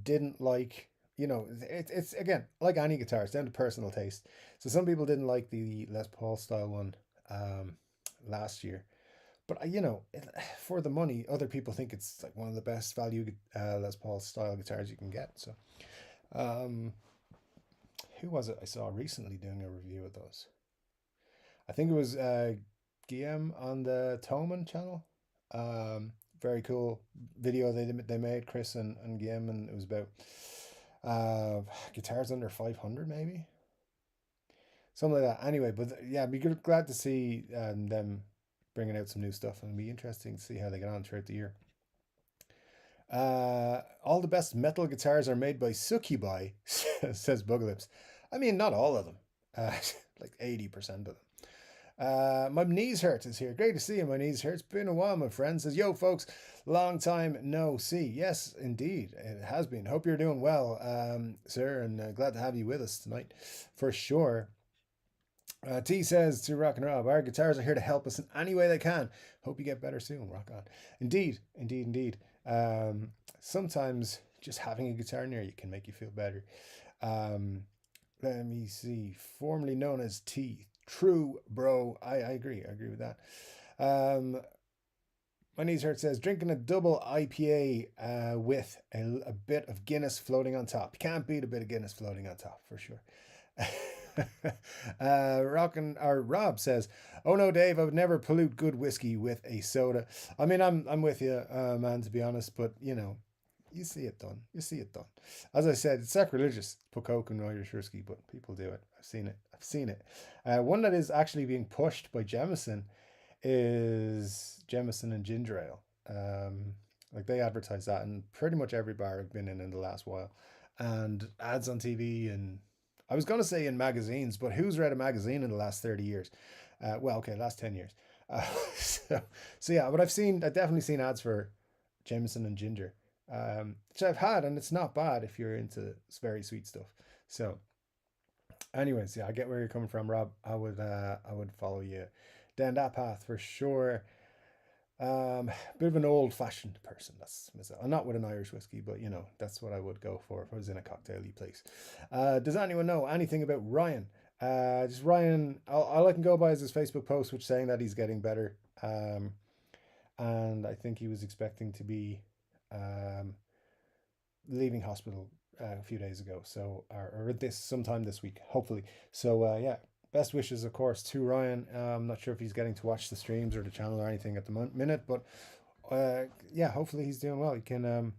didn't like, it's again, like any guitar, it's down to personal taste. So some people didn't like the Les Paul style one last year. But for the money, other people think it's like one of the best value Les Paul style guitars you can get. So, who was it I saw recently doing a review of those? I think it was Guillaume on the Toman channel. Very cool video they made, Chris and Guillaume, and it was about guitars under 500 maybe, something like that. Anyway, but yeah, I'd be glad to see them bringing out some new stuff, and it'll be interesting to see how they get on throughout the year. All the best metal guitars are made by Succubi, says Bugalips. I mean, not all of them. Like 80% of them. My knees hurt is here. Great to see you. My knees hurt. It's been a while, my friend. Says, yo, folks, long time no see. Yes, indeed, it has been. Hope you're doing well, sir, and glad to have you with us tonight, for sure. T says to Rock and Rob, our guitars are here to help us in any way they can. Hope you get better soon. Rock on. Indeed, indeed, indeed. Sometimes just having a guitar near you can make you feel better. Let me see. Formerly known as T. True, bro. I agree. I agree with that. My knees hurt says, drinking a double IPA with a bit of Guinness floating on top. You can't beat a bit of Guinness floating on top, for sure. Rob says, oh no, Dave, I would never pollute good whiskey with a soda. I mean, I'm with you, man, to be honest, but you see it done. You see it done. As I said, it's sacrilegious to put Coke in Irish whiskey, but people do it. I've seen it. One that is actually being pushed by Jameson is Jameson and ginger ale. Like they advertise that in pretty much every bar I've been in the last while, and ads on TV, and I was going to say in magazines, but who's read a magazine in the last 30 years? Last 10 years. So yeah, but I've definitely seen ads for Jameson and ginger, which I've had, and it's not bad if you're into very sweet stuff. So anyways, yeah, I get where you're coming from, Rob. I would follow you down that path for sure. Bit of an old-fashioned person. That's myself. I'm not with an Irish whiskey, but that's what I would go for if I was in a cocktaily place. Does anyone know anything about Ryan? Just Ryan. All I can go by is his Facebook post, which saying that he's getting better. And I think he was expecting to be um, leaving hospital a few days ago. So, or this sometime this week, hopefully. So, yeah, best wishes, of course, to Ryan. I'm not sure if he's getting to watch the streams or the channel or anything at the minute, but yeah, hopefully he's doing well. You can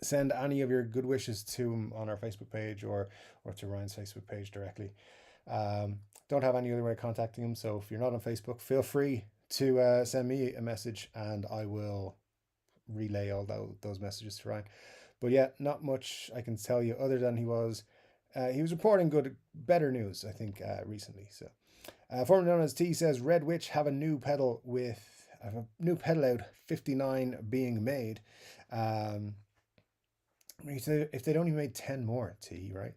send any of your good wishes to him on our Facebook page or to Ryan's Facebook page directly. Don't have any other way of contacting him, so if you're not on Facebook, feel free to send me a message and I will relay all those messages to Ryan. But yeah, not much I can tell you other than he was reporting better news, I think, recently. So, formerly known as T says Red Witch have a new pedal out, 59 being made. If they'd only made 10 more, T, right?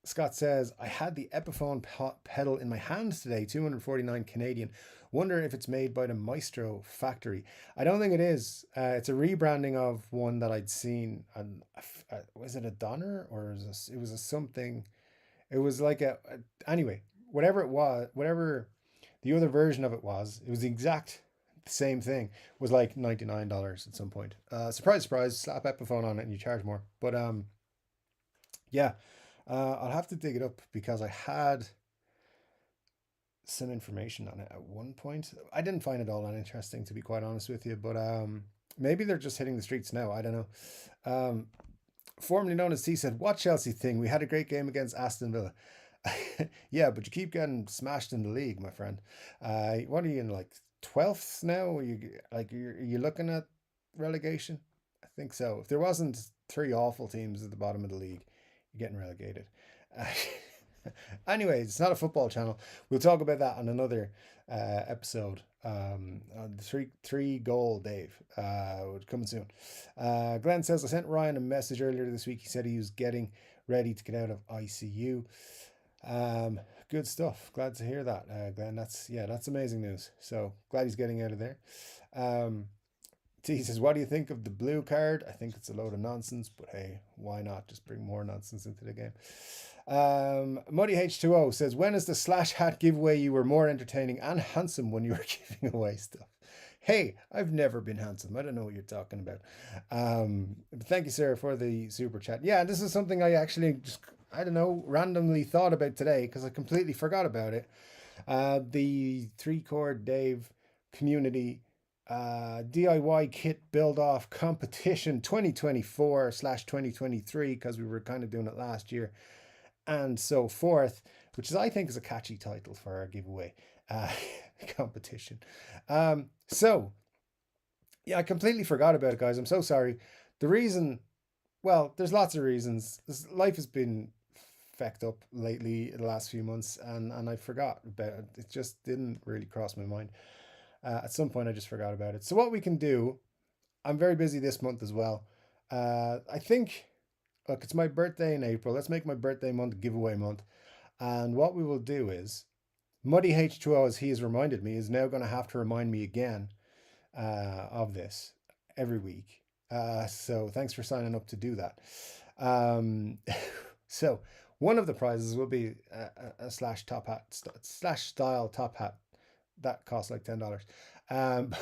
Scott says, I had the Epiphone pedal in my hands today, 249 Canadian. Wonder if it's made by the Maestro factory. I don't think it is. It's a rebranding of one that I'd seen. And was it a Donner or it was a something? It was like anyway, whatever it was, whatever the other version of it was the exact same thing. It was like $99 at some point. Surprise, surprise, slap Epiphone on it and you charge more. But yeah, I'll have to dig it up because I had some information on it at one point. I didn't find it all that interesting, to be quite honest with you, but maybe they're just hitting the streets now. I don't know. Formerly known as T said, what Chelsea thing? We had a great game against Aston Villa. Yeah, but you keep getting smashed in the league, my friend. What are you in, like 12th now? Are you looking at relegation? I think so. If there wasn't three awful teams at the bottom of the league, you're getting relegated. Anyway, it's not a football channel. We'll talk about that on another episode. On the three goal Dave coming soon. Glenn says I sent Ryan a message earlier this week. He said he was getting ready to get out of ICU. Good stuff. Glad to hear that, Glenn. That's amazing news. So glad he's getting out of there. T says, what do you think of the blue card? I think it's a load of nonsense, but hey, why not just bring more nonsense into the game? Muddy H2O says, when is the slash hat giveaway? You were more entertaining and handsome when you were giving away stuff. Hey, I've never been handsome. I don't know what you're talking about. Thank you, sir, for the super chat. Yeah, this is something I actually just, I don't know, randomly thought about today because I completely forgot about it. The Chord Dave community DIY kit build off competition 2024/2023 because we were kind of doing it last year and so forth, which I think is a catchy title for our giveaway competition. So yeah, I completely forgot about it, guys. I'm so sorry. The reason, well, there's lots of reasons. Life has been fecked up lately the last few months, and I forgot about it. It just didn't really cross my mind. At some point, I just forgot about it. So what we can do, I'm very busy this month as well. I think, look, it's my birthday in April. Let's make my birthday month giveaway month. And what we will do is, Muddy H2O, as he has reminded me, is now going to have to remind me again of this every week. So thanks for signing up to do that. So one of the prizes will be a slash style top hat that costs like $10. But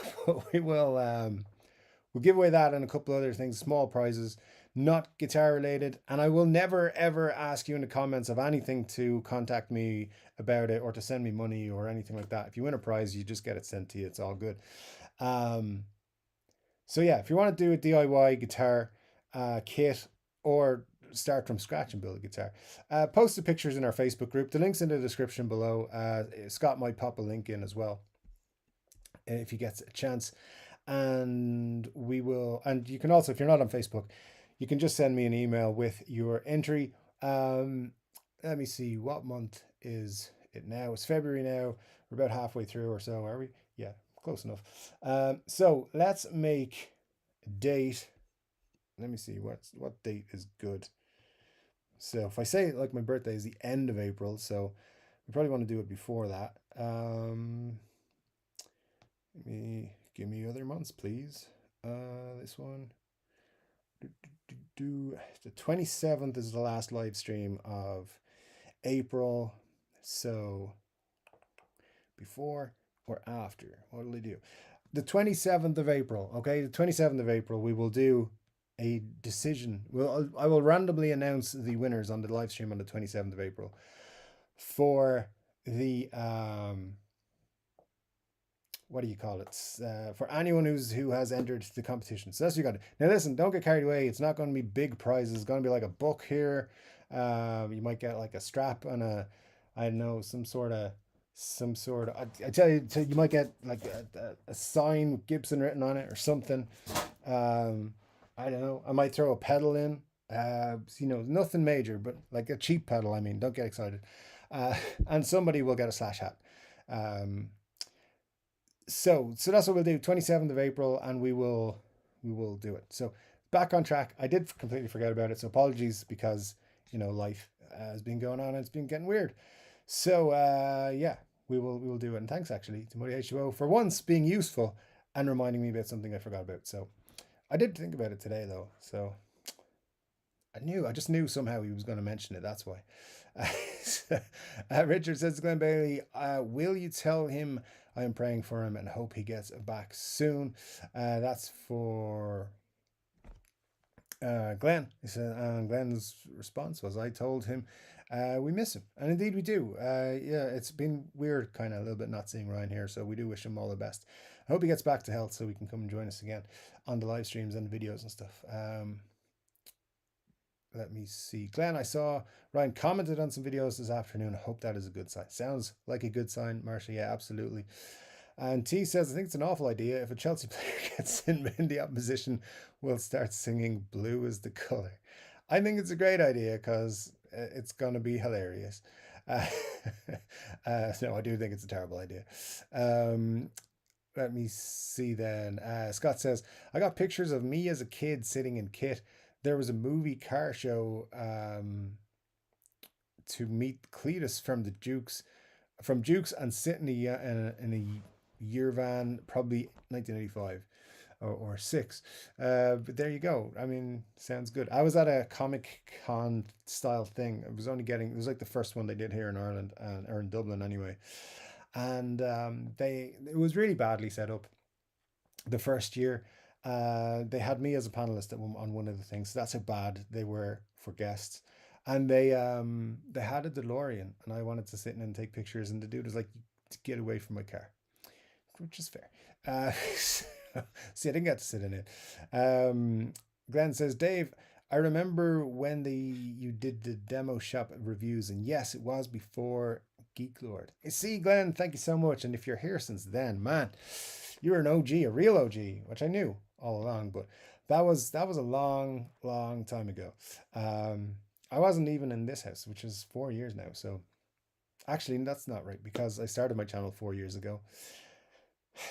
we'll give away that and a couple other things, small prizes, not guitar related. And I will never ever ask you in the comments of anything to contact me about it or to send me money or anything like that. If you win a prize, you just get it sent to you. It's all good. So yeah, if you want to do a DIY guitar kit or start from scratch and build a guitar, post the pictures in our Facebook group. The link's in the description below. Scott might pop a link in as well if he gets a chance. And you can also, if you're not on Facebook, you can just send me an email with your entry. Let me see, what month is it now? It's February now. We're about halfway through or so, are we? Yeah, close enough. So let's make a date. Let me see what date is good. So if I say like my birthday is the end of April, so we probably want to do it before that. Give me other months, please. This one. The 27th is the last live stream of April. So before or after? What will I do? The 27th of April, okay? The 27th of April, we will do a decision. I will randomly announce the winners on the live stream on the 27th of April for the what do you call it? For anyone who has entered the competition. So that's what you got to do. Now listen, don't get carried away. It's not going to be big prizes. It's going to be like a book here. You might get like a strap and I don't know, some sort of. I tell you, you might get like a sign with Gibson written on it or something. I don't know. I might throw a pedal in. Nothing major, but like a cheap pedal. I mean, don't get excited. Uh, and somebody will get a slash hat. Um, so that's what we'll do. 27th of April, and we will do it. So back on track. I did completely forget about it, so apologies because life has been going on and it's been getting weird. So yeah, we will do it. And thanks actually to Muddy H2O for once being useful and reminding me about something I forgot about. So I did think about it today though. So I just knew somehow he was going to mention it. That's why. Richard says to Glenn Bailey, will you tell him I am praying for him and hope he gets back soon? That's for Glenn. He said, and Glenn's response was, I told him we miss him. And indeed we do. Yeah, it's been weird kind of a little bit not seeing Ryan here. So we do wish him all the best. I hope he gets back to health so we can come and join us again on the live streams and videos and stuff. Let me see. Glenn, I saw Ryan commented on some videos this afternoon. I hope that is a good sign. Sounds like a good sign, Marcia. Yeah, absolutely. And T says, I think it's an awful idea. If a Chelsea player gets in the opposition will start singing blue is the colour. I think it's a great idea because it's going to be hilarious. Uh, no, I do think it's a terrible idea. Let me see then. Scott says, I got pictures of me as a kid sitting in kit. There was a movie car show to meet Cletus from Dukes and sit in a year van, probably 1985 or six. But there you go. I mean, sounds good. I was at a Comic Con style thing. It was like the first one they did here in Ireland or in Dublin anyway. And it was really badly set up the first year. They had me as a panelist on one of the things. So that's how bad they were for guests. And they had a DeLorean, and I wanted to sit in and take pictures. And the dude was like, "Get away from my car," which is fair. See, I didn't get to sit in it. Glenn says, Dave, I remember when you did the demo shop reviews, and yes, it was before Geek Lord. You see, Glenn, thank you so much. And if you're here since then, man, you're an OG, a real OG, which I knew all along, but that was a long, long time ago. I wasn't even in this house, which is 4 years now. So actually, that's not right because I started my channel 4 years ago.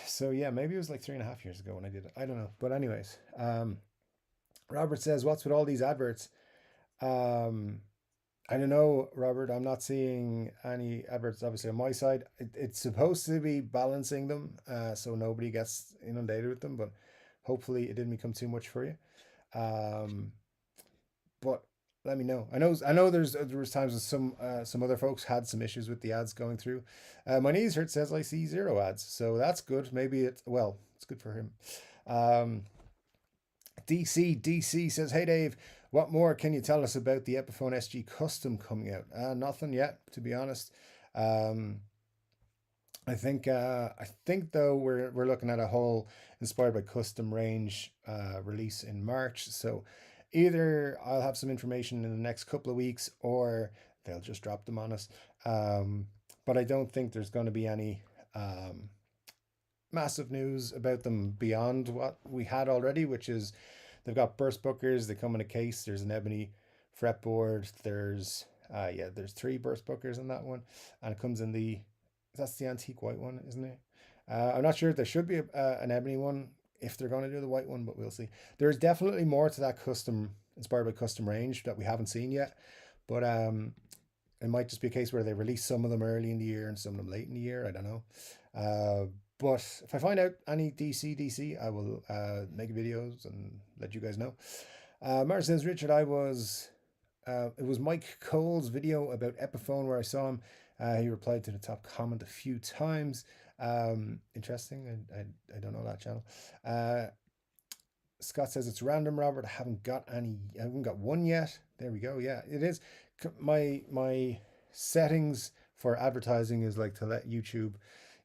So yeah, maybe it was like 3.5 years ago when I did it. I don't know. But anyways, Robert says, what's with all these adverts? I don't know, Robert. I'm not seeing any adverts, obviously, on my side. It's supposed to be balancing them so nobody gets inundated with them, but hopefully it didn't become too much for you. But let me know. I know there was times when some other folks had some issues with the ads going through. My knees hurt says I see 0 ads, so that's good. Maybe it's good for him. DC says, hey Dave, what more can you tell us about the Epiphone SG Custom coming out? Nothing yet, to be honest. I think though we're looking at a whole inspired by custom range release in March. So either I'll have some information in the next couple of weeks, or they'll just drop them on us. But I don't think there's going to be any massive news about them beyond what we had already, which is they've got burst bookers. They come in a case. There's an ebony fretboard. There's 3 burst bookers in that one, and it comes in that's the antique white one, isn't it? I'm not sure if there should be an ebony one if they're going to do the white one, but we'll see. There's definitely more to that custom inspired by custom range that we haven't seen yet, but it might just be a case where they release some of them early in the year and some of them late in the year. I don't know. But if I find out any DC, I will make videos and let you guys know. Mark says, Richard, it was Mike Cole's video about Epiphone where I saw him. He replied to the top comment a few times. Interesting. I don't know that channel. Scott says it's random, Robert. I haven't got one yet. There we go. Yeah, it is. My settings for advertising is like to let YouTube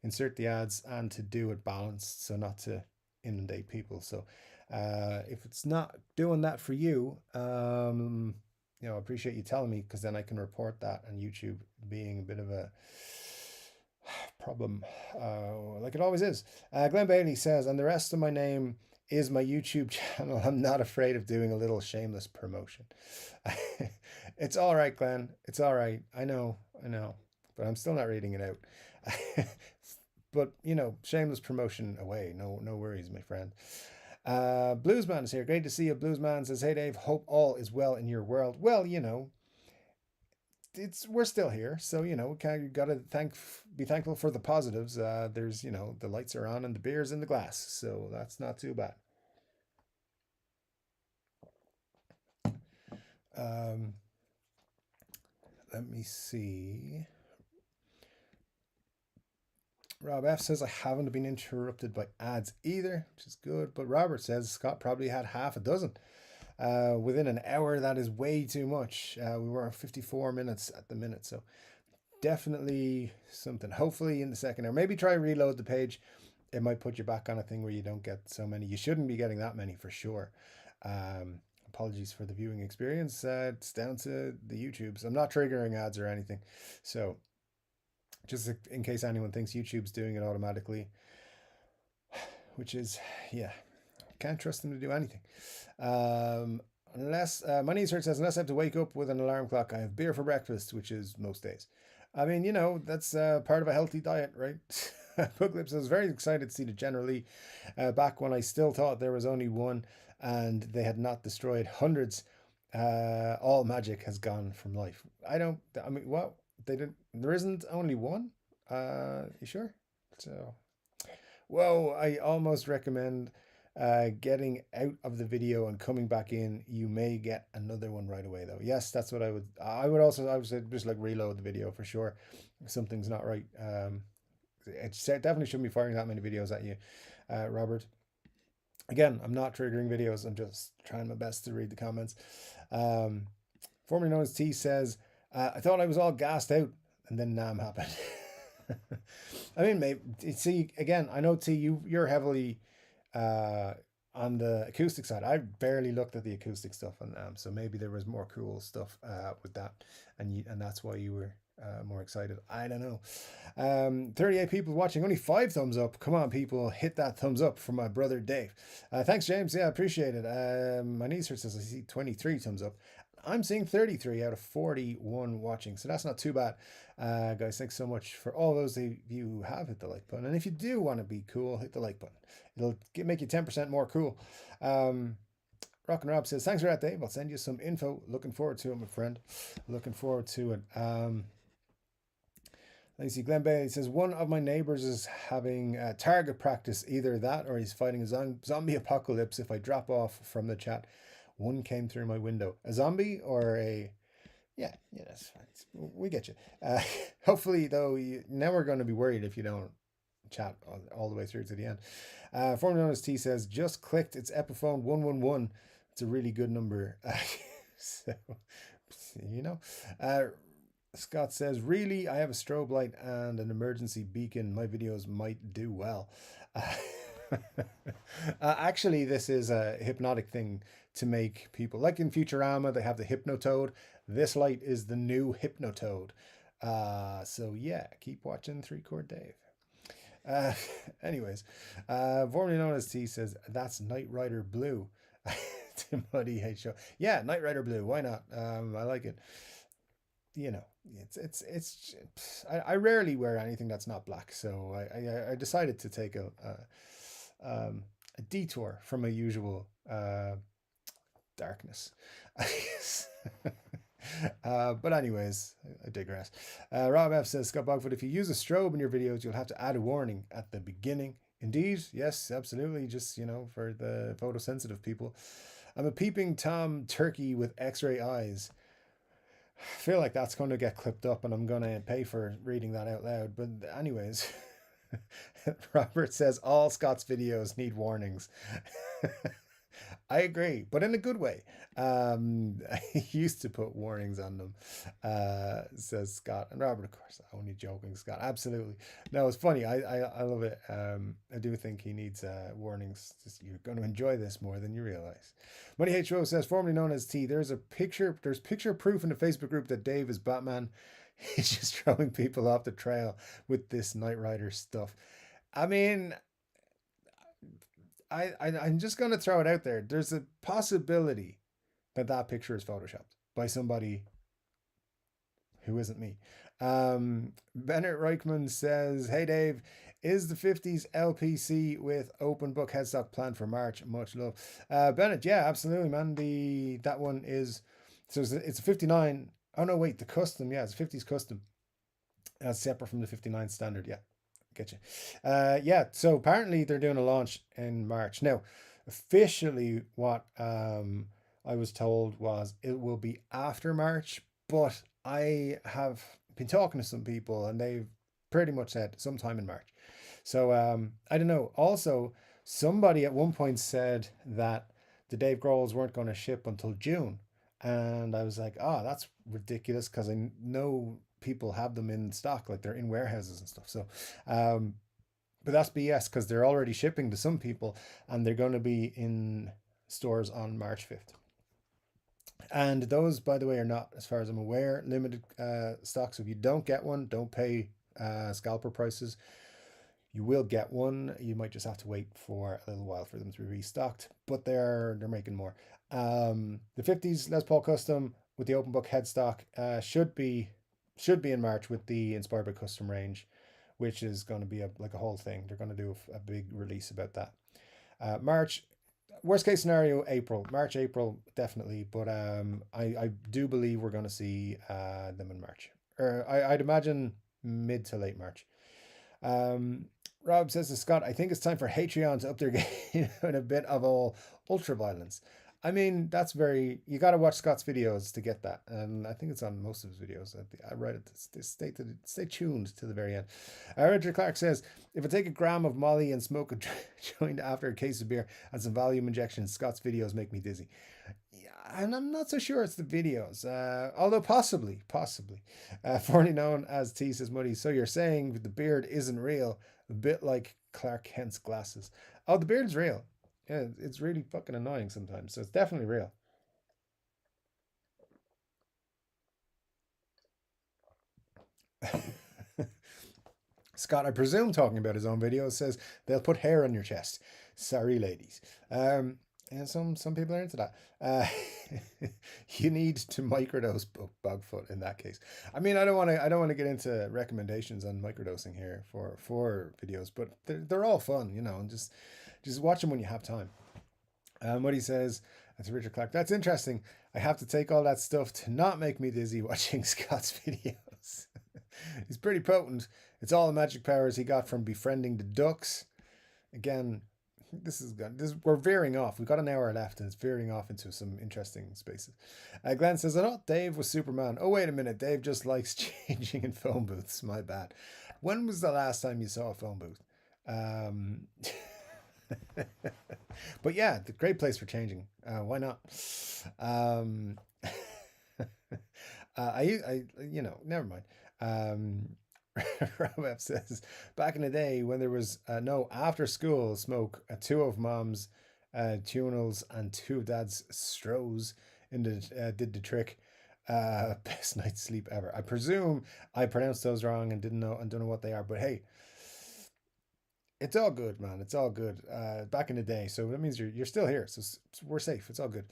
insert the ads and to do it balanced, so not to inundate people. So if it's not doing that for you, I appreciate you telling me, because then I can report that, and YouTube being a bit of a problem, like it always is. Glenn Bailey says, and the rest of my name is my YouTube channel. I'm not afraid of doing a little shameless promotion. It's all right, Glenn. It's all right. I know, but I'm still not reading it out. But shameless promotion away. No worries, my friend. Bluesman is here. Great to see you. Bluesman says, hey Dave, hope all is well in your world. Well, we're still here, so we gotta be thankful for the positives. There's the lights are on and the beer's in the glass, so that's not too bad. Let me see. Rob F says, I haven't been interrupted by ads either, which is good. But Robert says Scott probably had half a dozen within an hour. That is way too much. We were at 54 minutes at the minute, so definitely something. Hopefully in the second hour, maybe try reload the page. It might put you back on a thing where you don't get so many. You shouldn't be getting that many for sure. Apologies for the viewing experience. It's down to the YouTubes. I'm not triggering ads or anything, so just in case anyone thinks YouTube's doing it automatically, which is, can't trust them to do anything. Unless, my niece says, unless I have to wake up with an alarm clock, I have beer for breakfast, which is most days. I mean, that's part of a healthy diet, right? Booklip, I was very excited to see the Generally back when I still thought there was only one and they had not destroyed hundreds. All magic has gone from life. What? There isn't only one? You sure? So, whoa, I almost recommend getting out of the video and coming back in. You may get another one right away though. Yes, that's what I would say, just like reload the video for sure. If something's not right. It definitely shouldn't be firing that many videos at you, Robert. Again, I'm not triggering videos. I'm just trying my best to read the comments. Formerly known as T says, I thought I was all gassed out, and then Nam happened. I mean, maybe, see, again, I know T, you're heavily on the acoustic side. I barely looked at the acoustic stuff on Nam, so maybe there was more cool stuff with that, and that's why you were more excited. I don't know. 38 people watching, only 5 thumbs up. Come on, people, hit that thumbs up for my brother Dave. Thanks, James. Yeah, appreciate it. My niece says I see 23 thumbs up. I'm seeing 33 out of 41 watching, so that's not too bad. Guys, thanks so much for all those of you who have hit the like button. And if you do want to be cool, hit the like button. It'll make you 10% more cool. Rock and Rob says, thanks for that, Dave. I'll send you some info. Looking forward to it, my friend. Looking forward to it. Let me see. Glenn Bailey says, one of my neighbors is having target practice. Either that or he's fighting a zombie apocalypse. If I drop off from the chat, one came through my window. A zombie or a... Yeah, that's fine. We get you. Hopefully, though, now we're going to be worried if you don't chat all the way through to the end. Formerly known as T says, just clicked. It's Epiphone 111. It's a really good number. So, Scott says, really, I have a strobe light and an emergency beacon. My videos might do well. Actually, this is a hypnotic thing to make people, like in Futurama, they have the Hypnotoad. This light is the new Hypnotoad. So yeah, keep watching 3 Chord Dave. Anyways, formerly known as T says, that's Knight Rider Blue. Tim Muddy Hate Show. Yeah, Knight Rider Blue. Why not? I like it. I rarely wear anything that's not black, so I decided to take a detour from my usual darkness. But anyways, I digress. Rob F says, Scott Bogfoot, if you use a strobe in your videos, you'll have to add a warning at the beginning. Indeed, yes, absolutely. Just, for the photosensitive people. I'm a peeping Tom turkey with x-ray eyes. I feel like that's going to get clipped up and I'm going to pay for reading that out loud. But anyways, Robert says all Scott's videos need warnings. I agree, but in a good way. I used to put warnings on them, says Scott. And Robert, of course, only joking, Scott. Absolutely. No, it's funny. I love it. I do think he needs warnings. Just, you're going to enjoy this more than you realize. Money HO says, formerly known as T, there's picture proof in the Facebook group that Dave is Batman. He's just throwing people off the trail with this Knight Rider stuff. I mean, I'm just going to throw it out there. There's a possibility that that picture is photoshopped by somebody who isn't me. Bennett Reichman says, hey Dave, is the 50s LPC with open book headstock planned for March? Much love. Bennett, yeah, absolutely, man. That one is, so it's a 59. Oh no, wait, the custom, yeah, it's a 50s custom. That's separate from the 59 standard, yeah. Get you. Yeah, so apparently they're doing a launch in March. Now, officially, what I was told was it will be after March, but I have been talking to some people and they've pretty much said sometime in March. So I don't know. Also, somebody at one point said that the Dave Grohls weren't going to ship until June. And I was like, oh, that's ridiculous because I know people have them in stock, like they're in warehouses and stuff. So, but that's BS because they're already shipping to some people and they're going to be in stores on March 5th. And those, by the way, are not, as far as I'm aware, limited stock. So if you don't get one, don't pay scalper prices. You will get one. You might just have to wait for a little while for them to be restocked, but they're making more. The 50s Les Paul Custom with the open book headstock should be in March with the Inspired by Custom range, which is going to be like a whole thing. They're going to do a big release about that. March, worst case scenario, March, April, definitely. But I do believe we're going to see them in March, or I'd imagine mid to late March. Rob says to Scott, I think it's time for Patreon to up their game in a bit of all ultra violence. I mean, that's you got to watch Scott's videos to get that. And I think it's on most of his videos. I write it, stay tuned to the very end. Richard Clark says, if I take a gram of Molly and smoke a joint after a case of beer and some volume injections, Scott's videos make me dizzy. Yeah, and I'm not so sure it's the videos, although possibly. Formerly known as T says Muddy. So you're saying the beard isn't real, a bit like Clark Kent's glasses. Oh, the beard's real. Yeah, it's really fucking annoying sometimes. So it's definitely real. Scott, I presume, talking about his own videos, says they'll put hair on your chest. Sorry, ladies. And some people are into that. You need to microdose Bugfoot in that case. I mean, I don't want to get into recommendations on microdosing here for videos, but they're all fun, and just watch them when you have time. What he says, that's Richard Clark. That's interesting. I have to take all that stuff to not make me dizzy watching Scott's videos. He's pretty potent. It's all the magic powers he got from befriending the ducks. Again, this is good. We're veering off. We've got an hour left and it's veering off into some interesting spaces. Glenn says, I thought Dave was Superman. Oh, wait a minute. Dave just likes changing in phone booths. My bad. When was the last time you saw a phone booth? But yeah, the great place for changing. Why not? Never mind. Rob says, back in the day when there was no after school smoke, two of mom's tunels and two of dad's strohs did the trick. Best night's sleep ever. I presume I pronounced those wrong and don't know what they are, but hey, it's all good, man. It's all good. Back in the day, so that means you're still here, so we're safe. It's all good.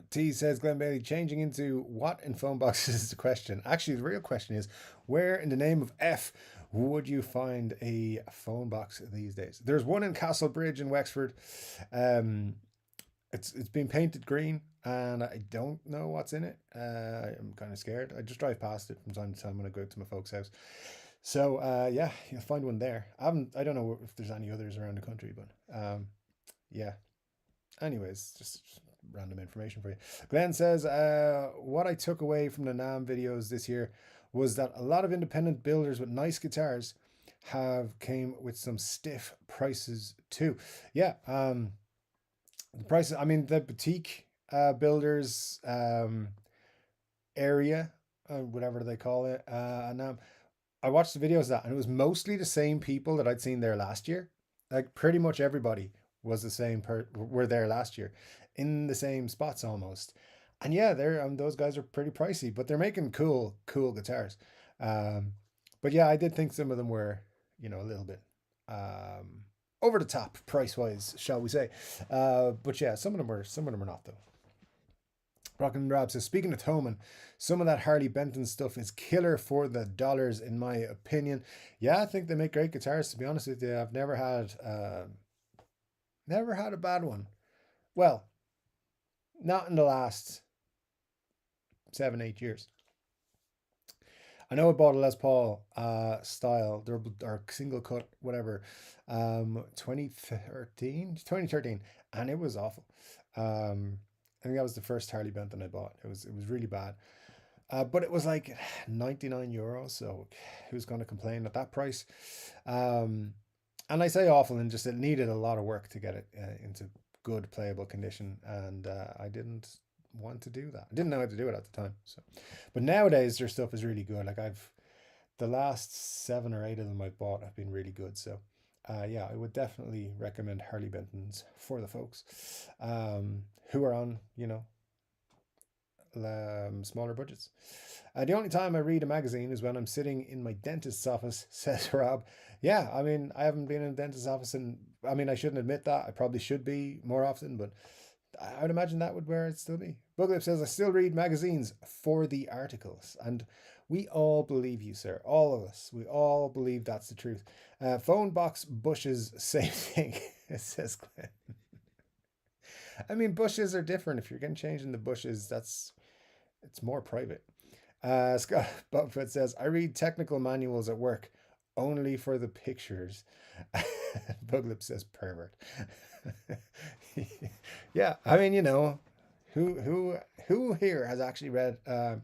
T says, Glenn Bailey, changing into what in phone boxes is the question. Actually, the real question is, where in the name of F would you find a phone box these days? There's one in Castlebridge in Wexford. It's been painted green, and I don't know what's in it. I'm kind of scared. I just drive past it from time to time when I go out to my folks' house. So yeah, you'll find one there. I don't know if there's any others around the country, but yeah. Anyways, just random information for you. Glenn says, what I took away from the NAM videos this year was that a lot of independent builders with nice guitars have came with some stiff prices too. Yeah, the prices. I mean, the boutique builders area, whatever they call it, NAM. I watched the videos of that, and it was mostly the same people that I'd seen there last year. Like pretty much everybody was the same were there last year, in the same spots almost. And yeah, they're those guys are pretty pricey, but they're making cool guitars. Um, but yeah, I did think some of them were, a little bit um, over the top price wise, shall we say? But yeah, some of them are not though. Rockin' Rob says, speaking of Thoman, some of that Harley Benton stuff is killer for the dollars, in my opinion. Yeah, I think they make great guitars, to be honest with you. I've never had a bad one. Well, not in the last 7, 8 years. I know I bought a Les Paul style, or single cut, whatever, 2013, and it was awful. I think that was the first Harley Benton I bought. It was really bad. But it was like 99 euros, so who's going to complain at that price? Um, and I say awful, and just it needed a lot of work to get it into good playable condition, and I didn't want to do that. I didn't know how to do it at the time. So, but nowadays their stuff is really good. Like the last 7 or 8 of them I've bought have been really good. So, yeah, I would definitely recommend Harley Benton's for the folks who are on, smaller budgets. The only time I read a magazine is when I'm sitting in my dentist's office, says Rob. Yeah, I mean, I haven't been in a dentist's office, and I mean, I shouldn't admit that. I probably should be more often, but I would imagine that would where it'd still be. Booklip says, I still read magazines for the articles. And we all believe you, sir. All of us. We all believe that's the truth. Phone box bushes, same thing, it says Glenn. I mean, bushes are different. If you're getting changed in the bushes, it's more private. Scott Buffett says, I read technical manuals at work only for the pictures. Buglip says, pervert. Yeah, I mean, who here has actually read a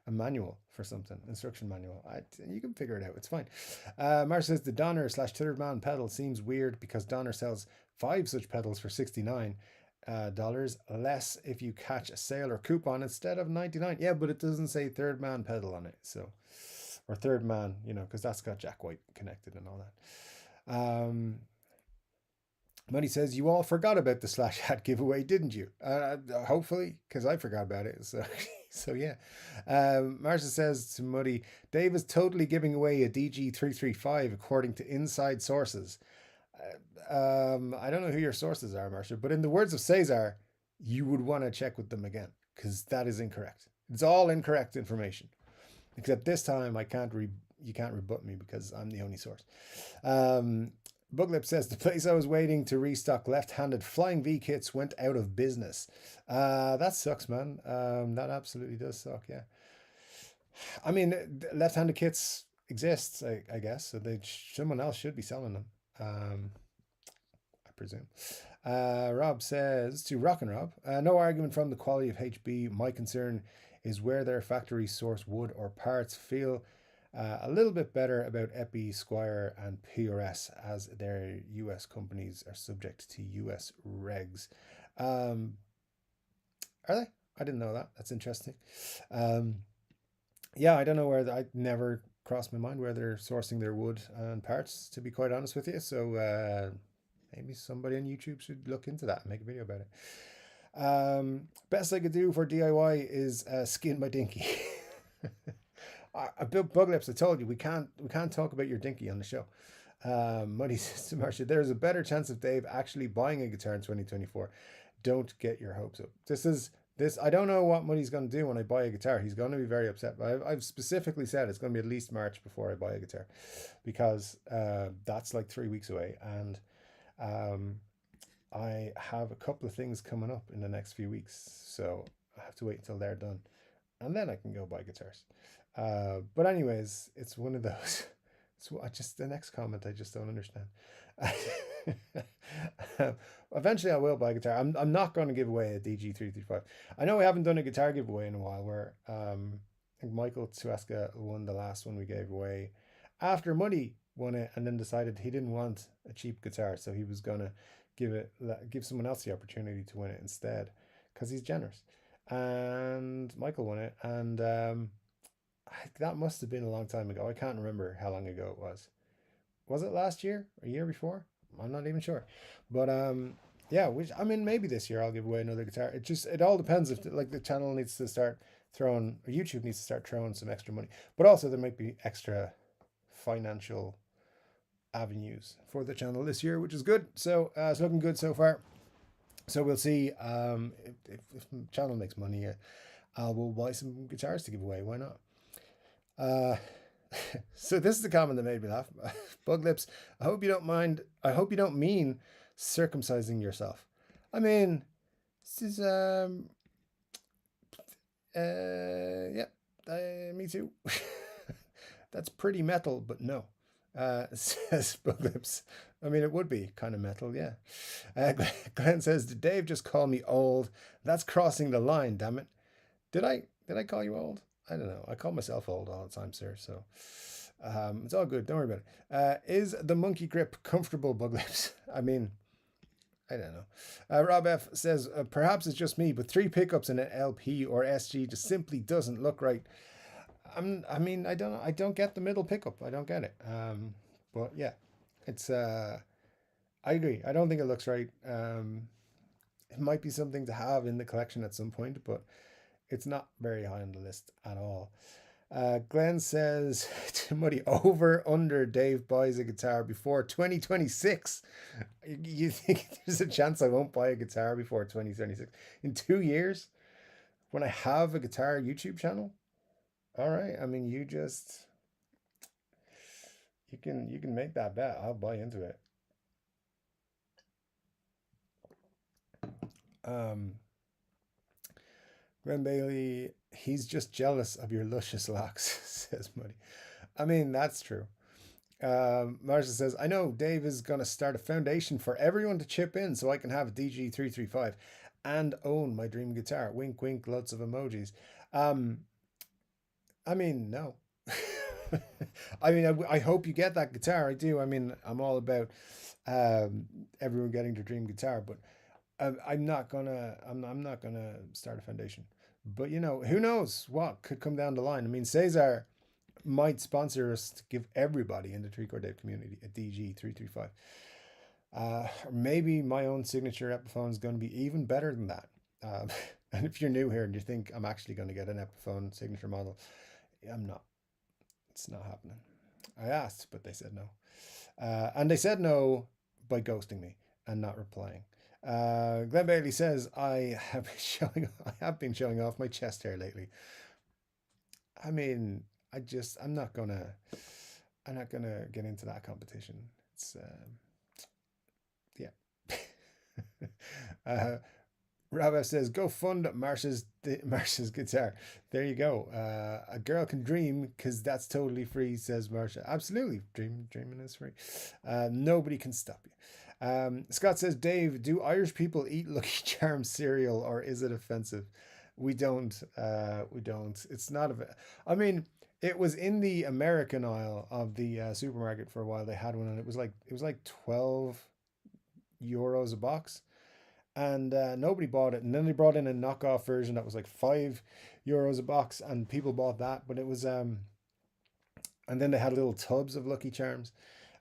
manual for something, instruction manual? You can figure it out. It's fine. Mar says the Donner slash third man pedal seems weird because Donner sells 5 such pedals for $69 less if you catch a sale or coupon instead of 99. Yeah, but it doesn't say third man pedal on it, so, or third man, because that's got Jack White connected and all that. Money says, you all forgot about the slash hat giveaway, didn't you? Hopefully, because I forgot about it. So, so yeah. Marcia says to Muddy, Dave is totally giving away a DG335 according to inside sources. I don't know who your sources are, Marcia, but in the words of Cesar, you would want to check with them again because that is incorrect. It's all incorrect information. Except this time, you can't rebut me because I'm the only source. Booklip says the place I was waiting to restock left-handed Flying V kits went out of business. That sucks, man. That absolutely does suck. Yeah. I mean, left-handed kits exist, I guess, so someone else should be selling them. I presume. Rob says to Rock and Rob, no argument from the quality of HB. My concern is where their factory source wood or parts feel a little bit better about Epi, Squire, and PRS as their US companies are subject to US regs. Are they? I didn't know that. That's interesting. Yeah, I don't know I never crossed my mind where they're sourcing their wood and parts, to be quite honest with you. So maybe somebody on YouTube should look into that and make a video about it. Best I could do for DIY is skin my dinky. I built bug lips. I told you we can't talk about your dinky on the show. Muddy says to Marcia, there's a better chance of Dave actually buying a guitar in 2024. Don't get your hopes up. This. I don't know what Muddy's going to do when I buy a guitar. He's going to be very upset. But I've specifically said it's going to be at least March before I buy a guitar, because that's like 3 weeks away, and I have a couple of things coming up in the next few weeks, so I have to wait until they're done, and then I can go buy guitars. But anyways, it's one of those. So I just the next comment I just don't understand. Eventually, I will buy a guitar. I'm not going to give away a DG335. I know we haven't done a guitar giveaway in a while. Where I think Michael Tsuaska won the last one we gave away after Muddy won it, and then decided he didn't want a cheap guitar, so he was gonna give someone else the opportunity to win it instead, because he's generous. And Michael won it, and that must have been a long time ago. I can't remember how long ago it was. Was it last year? A year before? I'm not even sure. But yeah, which I mean, maybe this year I'll give away another guitar. It all depends if like the channel needs to start throwing, or YouTube needs to start throwing some extra money. But also there might be extra financial avenues for the channel this year, which is good. So it's looking good so far. So we'll see if the channel makes money. I will buy some guitars to give away. Why not? Uh, so this is the comment that made me laugh. Bug lips. I hope you don't mind. I hope you don't mean circumcising yourself. I mean, this is yeah, me too. That's pretty metal, but no. Says Bug lips. I mean, it would be kind of metal, yeah. Glenn says, "Did Dave just call me old? That's crossing the line. Damn it! Did I call you old? I don't know. I call myself old all the time, sir. So it's all good. Don't worry about it. Is the monkey grip comfortable, Bug lips? I mean, I don't know. Rob F says, perhaps it's just me, but three pickups in an LP or SG just simply doesn't look right. I don't get the middle pickup. I don't get it. But yeah, it's. I agree. I don't think it looks right. It might be something to have in the collection at some point, but it's not very high on the list at all. Glenn says to Muddy, over under Dave buys a guitar before 2026. You think there's a chance I won't buy a guitar before 2026? In 2 years? When I have a guitar YouTube channel? All right. I mean, you can make that bet. I'll buy into it. Um, Glenn Bailey, he's just jealous of your luscious locks, says Muddy. I mean, that's true. Marsha says, I know Dave is going to start a foundation for everyone to chip in so I can have a DG335 and own my dream guitar. Wink, wink, lots of emojis. Um, I mean, no. I mean, I hope you get that guitar. I do. I mean, I'm all about everyone getting their dream guitar, but I'm not gonna start a foundation. But who knows what could come down the line. I mean, Cesar might sponsor us to give everybody in the Chord Dave community a DG335. Or maybe my own signature Epiphone is going to be even better than that. And if you're new here and you think I'm actually going to get an Epiphone signature model, I'm not. It's not happening. I asked, but they said no. And they said no by ghosting me and not replying. Glenn Bailey says, I have been showing off my chest hair lately. I mean, I'm not gonna get into that competition. It's yeah. uh, Rav says, "Go fund Marsha's guitar." There you go. A girl can dream because that's totally free, says Marsha. Absolutely, dreaming is free. Nobody can stop you. Scott says, "Dave, do Irish people eat Lucky Charms cereal, or is it offensive?" We don't. We don't. It's not a. I mean, it was in the American aisle of the supermarket for a while. They had one, and it was like 12 euros a box, and nobody bought it. And then they brought in a knockoff version that was like 5 euros a box, and people bought that. But it was and then they had little tubs of Lucky Charms.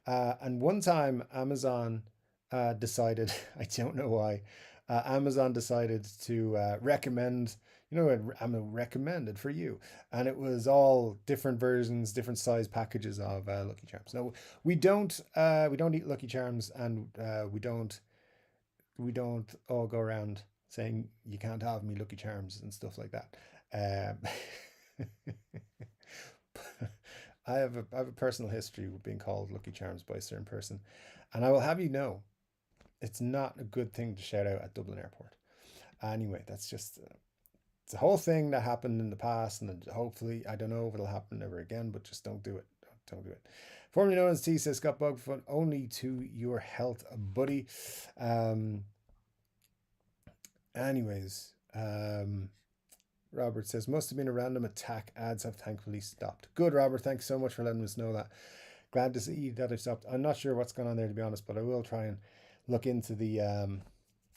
And one time, Amazon decided, I don't know why, Amazon decided to recommend, I'm recommended for you. And it was all different versions, different size packages of Lucky Charms. No, we don't eat Lucky Charms, and we don't all go around saying you can't have me Lucky Charms and stuff like that. I have a personal history with being called Lucky Charms by a certain person, and I will have you know it's not a good thing to shout out at Dublin Airport. Anyway, that's just it's a whole thing that happened in the past, and hopefully, I don't know if it'll happen ever again, but just don't do it. Don't do it. Formerly known as T says Scott Bugfoot, only to your health, buddy. Um, anyways, Robert says, must have been a random attack. Ads have thankfully stopped. Good, Robert. Thanks so much for letting us know that. Glad to see that it stopped. I'm not sure what's going on there, to be honest, but I will try and look into the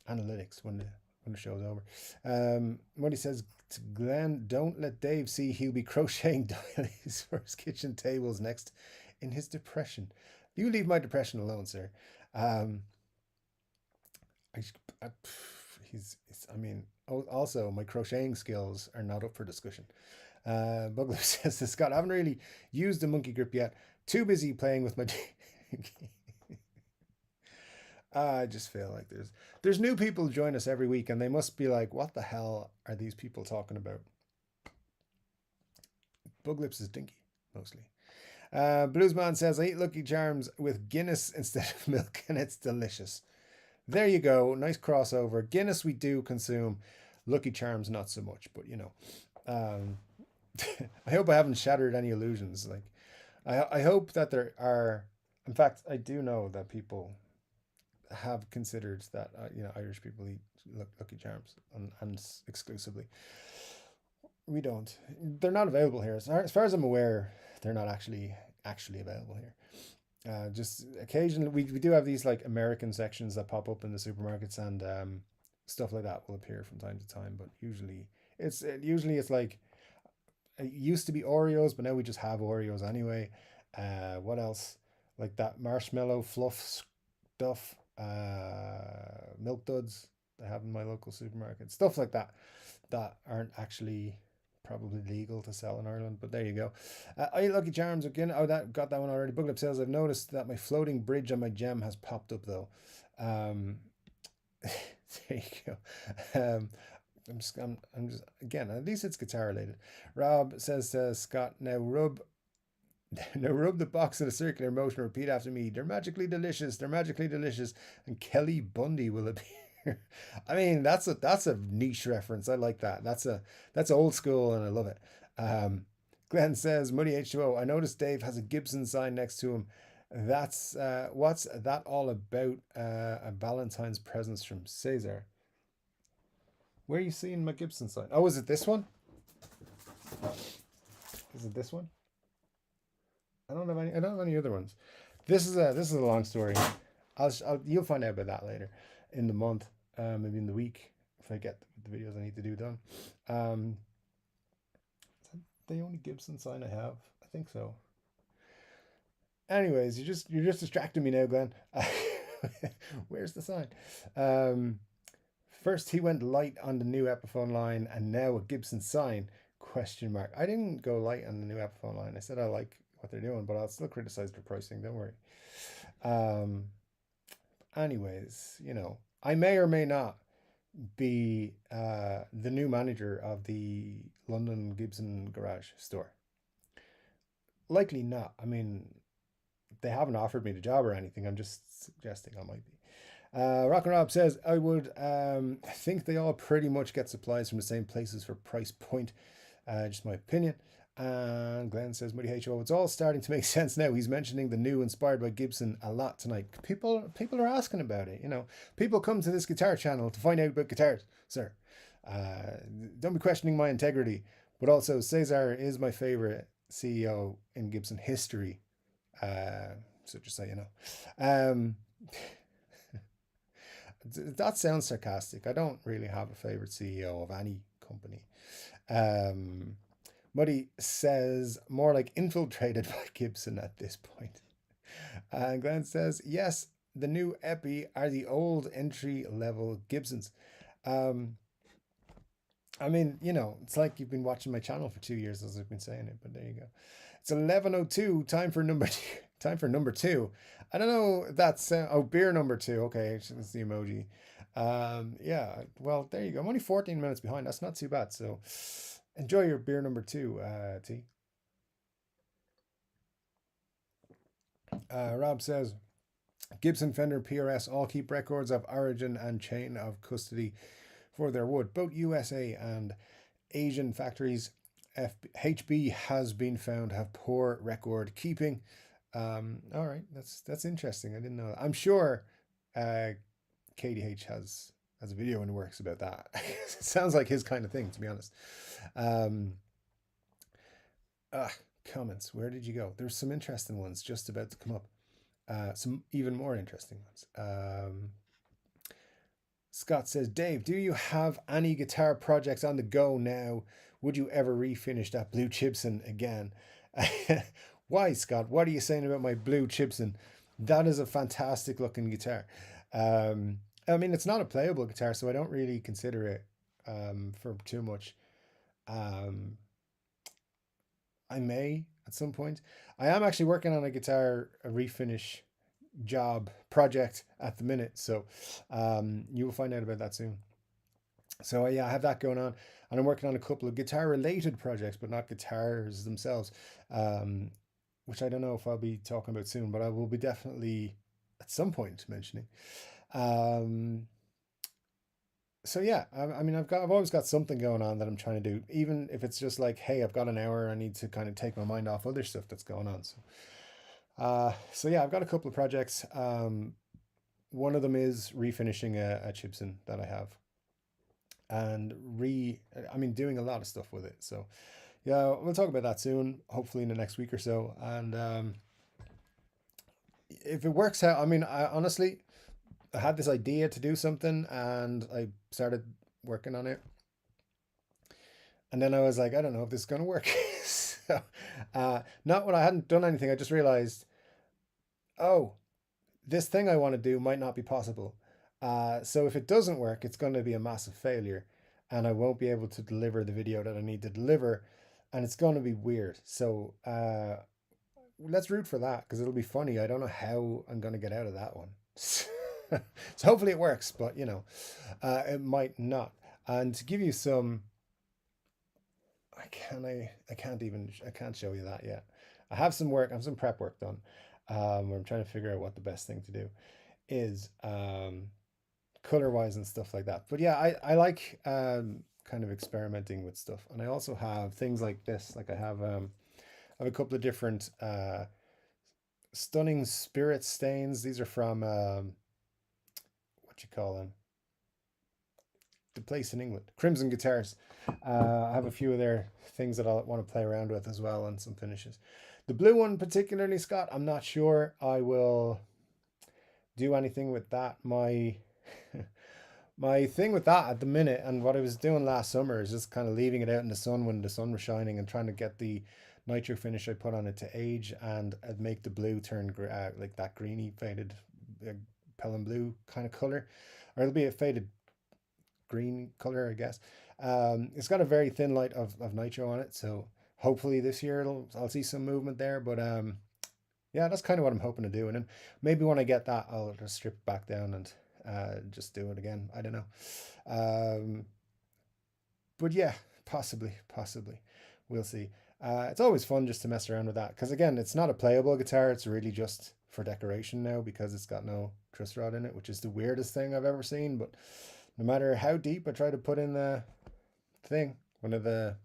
analytics when the show's over. What he says to Glenn, don't let Dave see he'll be crocheting doilies for his kitchen tables next in his depression. You leave my depression alone, sir. Um, I, I, I mean, also my crocheting skills are not up for discussion. Bugler says to Scott, I haven't really used the monkey grip yet. Too busy playing with my. I just feel like there's new people join us every week, and they must be like, what the hell are these people talking about? Bug Lips is dinky, mostly. Bluesman says, I eat Lucky Charms with Guinness instead of milk, and it's delicious. There you go. Nice crossover. Guinness we do consume. Lucky Charms not so much, but you know. Um, I hope I haven't shattered any illusions. Like, I hope that there are. In fact, I do know that people have considered that Irish people eat Lucky Charms and exclusively. We don't. They're not available here. As far as I'm aware, they're not actually available here. Just occasionally, we do have these like American sections that pop up in the supermarkets, and stuff like that will appear from time to time. But usually it's like it used to be Oreos, but now we just have Oreos anyway. What else? Like that marshmallow fluff stuff, milk duds I have in my local supermarket, stuff like that that aren't actually probably legal to sell in Ireland. But there you go. I eat Lucky Charms again. Oh, that got that one already. Booklip says I've noticed that my floating bridge on my gem has popped up though. There you go. I'm just again. At least it's guitar related. Rob says Scott, now rub the box in a circular motion. Repeat after me. They're magically delicious. They're magically delicious. And Kelly Bundy will appear. I mean, that's a niche reference. I like that. That's old school, and I love it. Glenn says, Muddy H2O. I noticed Dave has a Gibson sign next to him. That's what's that all about? A Valentine's presents from Cesar. Where are you seeing my Gibson sign? Oh, is it this one? Is it this one? I don't have any other ones. This is a long story. You'll find out about that later in the month, maybe in the week if I get the videos I need to do done. Is that the only Gibson sign I have? I think so. Anyways, you're just distracting me now, Glenn. Where's the sign? First he went light on the new Epiphone line, and now a Gibson sign? Question mark. I didn't go light on the new Epiphone line. I said I like what they're doing, but I'll still criticize their pricing. Don't worry. Um, anyways, I may or may not be the new manager of the London Gibson Garage store. Likely not. I mean, they haven't offered me the job or anything. I'm just suggesting I might be. Rock and Rob says, I would think they all pretty much get supplies from the same places for price point. Just my opinion. And Glenn says, Muddy HO, it's all starting to make sense now. He's mentioning the new Inspired by Gibson a lot tonight. People are asking about it. People come to this guitar channel to find out about guitars, sir. Don't be questioning my integrity. But also, Cesar is my favorite CEO in Gibson history. So just so you know. That sounds sarcastic. I don't really have a favorite CEO of any company. Muddy says more like infiltrated by Gibson at this point. And Glenn says, yes, the new Epi are the old entry level Gibsons. I mean, it's like you've been watching my channel for 2 years as I've been saying it, but there you go. It's 11:02. Time for number two. Time for number two. I don't know. That's beer number two. Okay, that's the emoji. Yeah. Well, there you go. I'm only 14 minutes behind. That's not too bad. So, enjoy your beer number two, T. Rob says, Gibson, Fender, PRS all keep records of origin and chain of custody for their wood. Both USA and Asian factories, HB has been found to have poor record keeping. All right, that's interesting. I didn't know that. I'm sure KDH has a video in the works about that. It sounds like his kind of thing, to be honest. Um, Comments. Where did you go? There's some interesting ones just about to come up. Some even more interesting ones. Scott says, Dave, do you have any guitar projects on the go now? Would you ever refinish that Blue Chipson again? Why, Scott? What are you saying about my Blue Chipson? That is a fantastic looking guitar. I mean, it's not a playable guitar, so I don't really consider it for too much. I may at some point. I am actually working on a refinish job project at the minute, so you will find out about that soon. So yeah, I have that going on, and I'm working on a couple of guitar related projects, but not guitars themselves, which I don't know if I'll be talking about soon, but I will be definitely at some point mentioning. So yeah, I mean, I've always got something going on that I'm trying to do, even if it's just like, hey, I've got an hour, I need to kind of take my mind off other stuff that's going on. So yeah, I've got a couple of projects. One of them is refinishing a Chipson that I have, and I mean, doing a lot of stuff with it. So yeah, we'll talk about that soon, hopefully in the next week or so. And if it works out, I mean, I honestly, I had this idea to do something, and I started working on it. And then I was like, I don't know if this is going to work. So, not when I hadn't done anything. I just realized, oh, this thing I want to do might not be possible. So if it doesn't work, it's going to be a massive failure, and I won't be able to deliver the video that I need to deliver, and it's going to be weird. So let's root for that, because it'll be funny. I don't know how I'm going to get out of that one. So hopefully it works, but you know, it might not. And to give you some, I can't show you that yet. I have some prep work done. Where I'm trying to figure out what the best thing to do is, color wise and stuff like that. But yeah, I like kind of experimenting with stuff, and I also have things like this. Like I have a couple of different stunning spirit stains. These are from what you call them, the place in England, Crimson Guitars. I have a few of their things that I want to play around with as well, and some finishes. The blue one particularly, Scott, I'm not sure I will do anything with that. My my thing with that at the minute, and what I was doing last summer, is just kind of leaving it out in the sun when the sun was shining, and trying to get the nitro finish I put on it to age, and make the blue turn like that greeny faded pelham blue kind of color, or it'll be a faded green color, I guess. It's got a very thin light of nitro on it, so hopefully this year I'll see some movement there. But yeah, that's kind of what I'm hoping to do, and then maybe when I get that, I'll just strip it back down and just do it again. I don't know. But yeah, possibly we'll see. It's always fun just to mess around with that, because again, it's not a playable guitar. It's really just for decoration now, because it's got no truss rod in it, which is the weirdest thing I've ever seen. But no matter how deep I try to put in the thing, one of the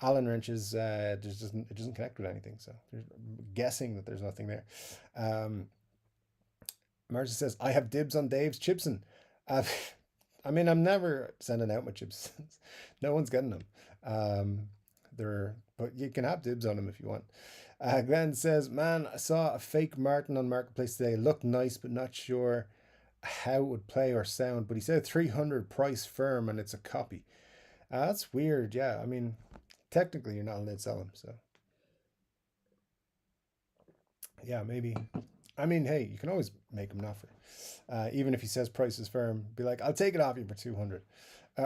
Allen wrenches it doesn't connect with anything. So I'm guessing that there's nothing there. Marcia says, I have dibs on Dave's Chipson. I mean, I'm never sending out my Chipsons. No one's getting them. But you can have dibs on them if you want. Glenn says, man, I saw a fake Martin on Marketplace today. It looked nice, but not sure how it would play or sound. But he said 300 price firm, and it's a copy. That's weird. Yeah, I mean, technically you're not allowed to sell them. So yeah, maybe. I mean, hey, you can always make him an offer. Even if he says price is firm, be like, I'll take it off you for 200.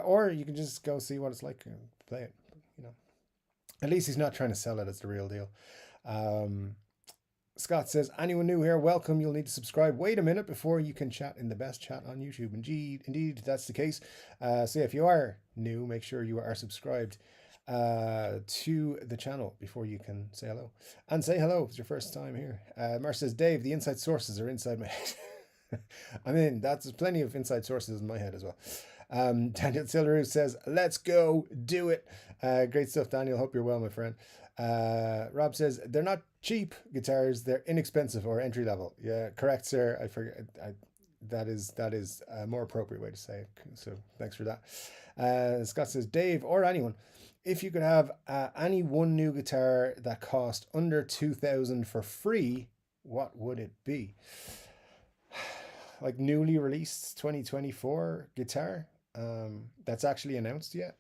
Or you can just go see what it's like and play it. You know, at least he's not trying to sell it as the real deal. Scott says, anyone new here, welcome. You'll need to subscribe. Wait a minute before you can chat in the best chat on YouTube. Indeed, that's the case. So yeah, if you are new, make sure you are subscribed. to the channel before you can say hello. And say hello if it's your first time here. Mar says, Dave, the inside sources are inside my head. I mean, that's plenty of inside sources in my head as well. Daniel Silleroo says, let's go, do it. Great stuff, Daniel. Hope you're well, my friend. Rob says, they're not cheap guitars, they're inexpensive or entry level. Yeah, correct, sir. I forget. That is a more appropriate way to say it. So thanks for that. Scott says, Dave or anyone, if you could have any one new guitar that cost under 2,000 for free, what would it be? Like newly released 2024 guitar that's actually announced yet?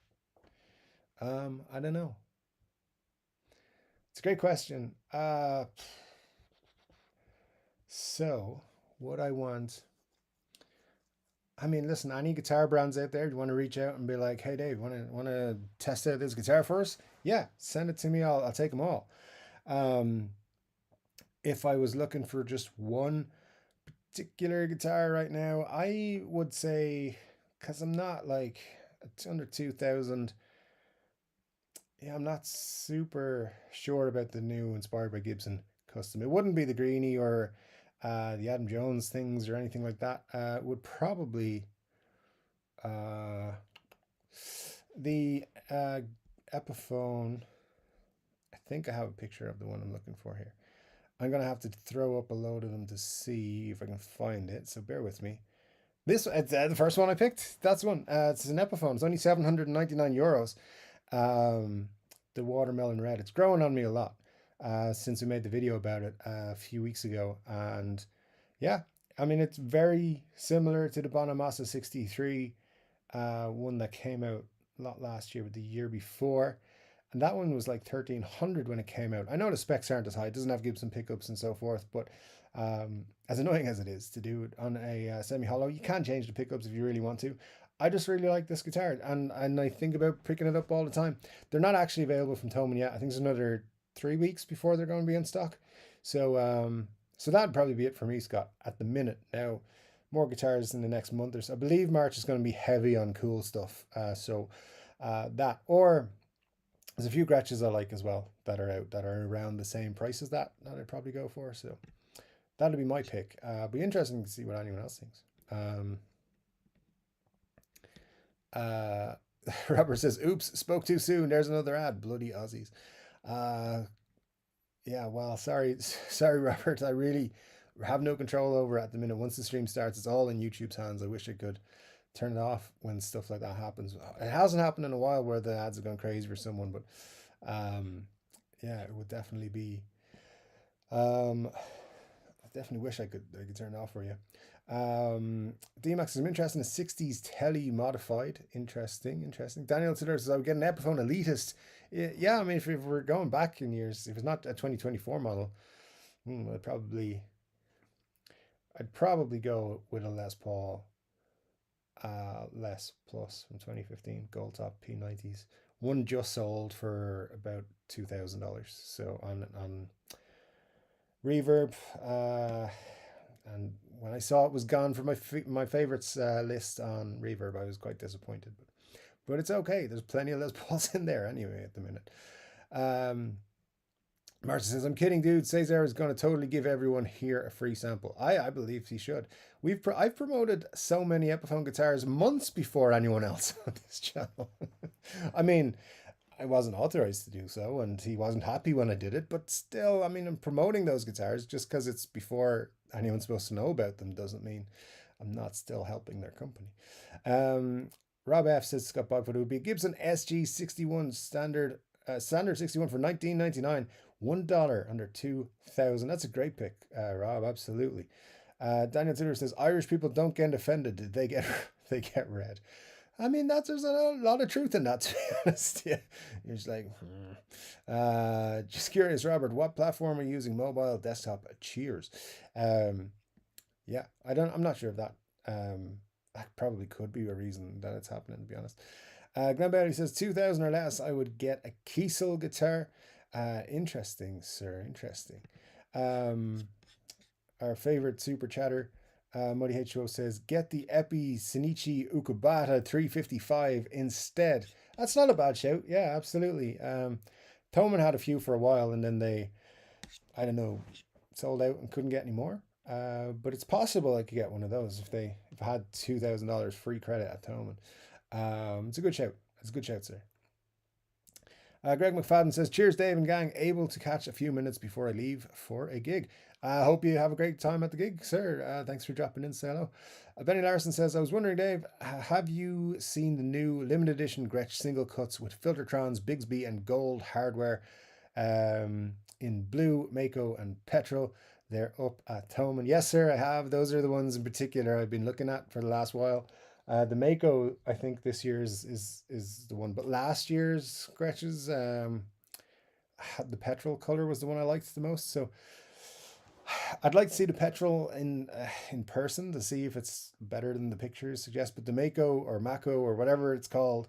I don't know. It's a great question. So what I want. I mean, listen, any guitar brands out there, you want to reach out and be like, hey Dave, want to test out this guitar for us? Yeah, send it to me. I'll take them all. Um, if I was looking for just one particular guitar right now, I would say, because I'm not like, it's under 2,000. Yeah, I'm not super sure about the new Inspired by Gibson custom. It wouldn't be the Greenie or the Adam Jones things or anything like that. It would probably uh, the Epiphone. I think I have a picture of the one I'm looking for here. I'm gonna have to throw up a load of them to see if I can find it. So bear with me. This it's the first one I picked. That's one. It's an Epiphone. It's only €799. Um, the watermelon red. It's growing on me a lot since we made the video about it a few weeks ago. And yeah, I mean, it's very similar to the Bonamassa 63 one that came out not last year, but the year before. And that one was like 1,300 when it came out. I know the specs aren't as high. It doesn't have Gibson pickups and so forth, but as annoying as it is to do it on a semi-hollow, you can change the pickups if you really want to. I just really like this guitar, and I think about picking it up all the time. They're not actually available from Thomann yet. I think it's another 3 weeks before they're going to be in stock. So that'd probably be it for me, Scott, at the minute. Now, more guitars in the next month or so. I believe March is going to be heavy on cool stuff. That, or there's a few Gretches I like as well that are out that are around the same price as that I'd probably go for. So that'll be my pick. Be interesting to see what anyone else thinks. Uh, Robert says, "Oops, spoke too soon. There's another ad. Bloody Aussies." Uh, yeah, well, sorry, sorry, Robert. I really have no control over it at the minute. Once the stream starts, it's all in YouTube's hands. I wish I could turn it off when stuff like that happens. It hasn't happened in a while where the ads have gone crazy for someone, but um, yeah, it would definitely be. I definitely wish I could turn it off for you. DMAX is interesting. A 60s Telly modified. Interesting. Daniel Tiller says I would get an Epiphone Elitist. Yeah, I mean, if we're going back in years, if it's not a 2024 model, I'd probably go with a Les Paul Les Plus from 2015 Gold Top P90s. One just sold for about $2,000. So on Reverb, and when I saw it was gone from my favorites list on Reverb, I was quite disappointed. But it's okay. There's plenty of Les Pauls in there anyway at the minute. Martin says, I'm kidding, dude. Cesar is going to totally give everyone here a free sample. I believe he should. I've promoted so many Epiphone guitars months before anyone else on this channel. I mean, I wasn't authorized to do so, and he wasn't happy when I did it, but still, I mean, I'm promoting those guitars. Just because it's before anyone's supposed to know about them doesn't mean I'm not still helping their company. Rob F says, Scott Bogford, it would be a Gibson SG61 standard 61 for $19.99. $1 under 2,000. That's a great pick, Rob. Absolutely. Daniel Tiller says Irish people don't get offended. They get red. I mean, there's a lot of truth in that, to be honest. Yeah. You're just like, just curious, Robert, what platform are you using? Mobile, desktop? Cheers. Yeah, I'm not sure if that, that probably could be a reason that it's happening, to be honest. Glenn Bailey says 2,000 or less, I would get a Kiesel guitar. Interesting, sir. Interesting. Our favorite super chatter, Muddy H2O says, get the Epi Sinichi Ukubata 355 instead. That's not a bad shout. Yeah, absolutely. Thoman had a few for a while, and then they, I don't know, sold out and couldn't get any more. But it's possible I could get one of those if I had $2,000 free credit at Thoman. It's a good shout. It's a good shout, sir. Greg McFadden says, "Cheers, Dave and gang. Able to catch a few minutes before I leave for a gig. I hope you have a great time at the gig, sir. Thanks for dropping in, say hello." Benny Larson says, "I was wondering, Dave, have you seen the new limited edition Gretsch single cuts with Filtertrons, Bigsby, and gold hardware in blue, Mako, and petrol? They're up at Thoman." Yes, sir, I have. Those are the ones in particular I've been looking at for the last while. The Mako, I think this year's is the one, but last year's Gretsch's the petrol color was the one I liked the most. So I'd like to see the petrol in person to see if it's better than the pictures suggest. But the Mako or Mako or whatever it's called,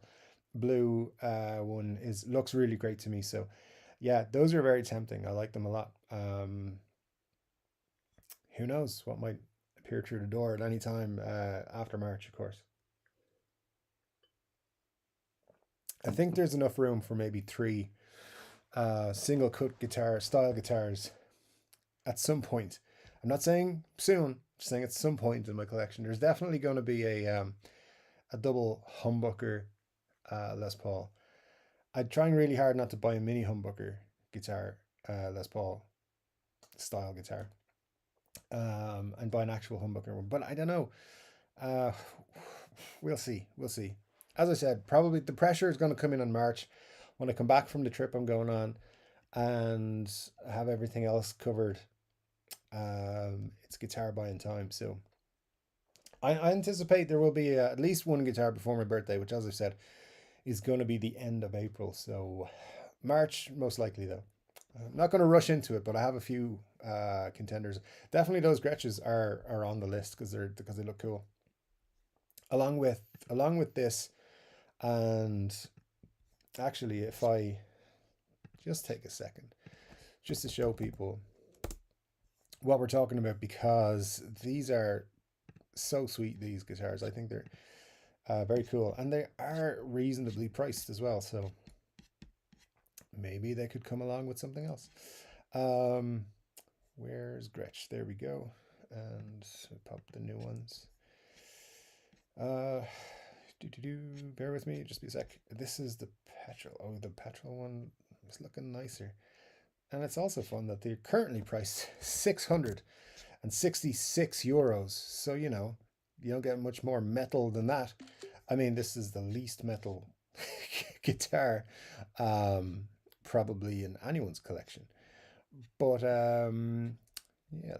blue one is looks really great to me. So yeah, those are very tempting. I like them a lot. Who knows what might appear through the door at any time after March, of course. I think there's enough room for maybe three single cut guitar style guitars at some point. I'm not saying soon, just saying at some point in my collection. There's definitely going to be a double humbucker Les Paul. I'm trying really hard not to buy a mini humbucker guitar Les Paul style guitar and buy an actual humbucker one. But I don't know. Uh, we'll see. We'll see. As I said, probably the pressure is going to come in on March when I come back from the trip I'm going on and have everything else covered. It's guitar buying time, so I anticipate there will be at least one guitar before my birthday, which, as I said, is going to be the end of April. So March, most likely, though. I'm not going to rush into it, but I have a few contenders. Definitely, those Gretches are on the list because they look cool. Along with this, and actually, if I just take a second, just to show people what we're talking about, because these are so sweet. These guitars, I think they're very cool, and they are reasonably priced as well. So maybe they could come along with something else. Um, where's Gretsch? There we go, and pop the new ones. Bear with me, just be a sec. This is the petrol. Oh, the petrol one is looking nicer. And it's also fun that they're currently priced €666. So, you don't get much more metal than that. I mean, this is the least metal guitar probably in anyone's collection. But yeah,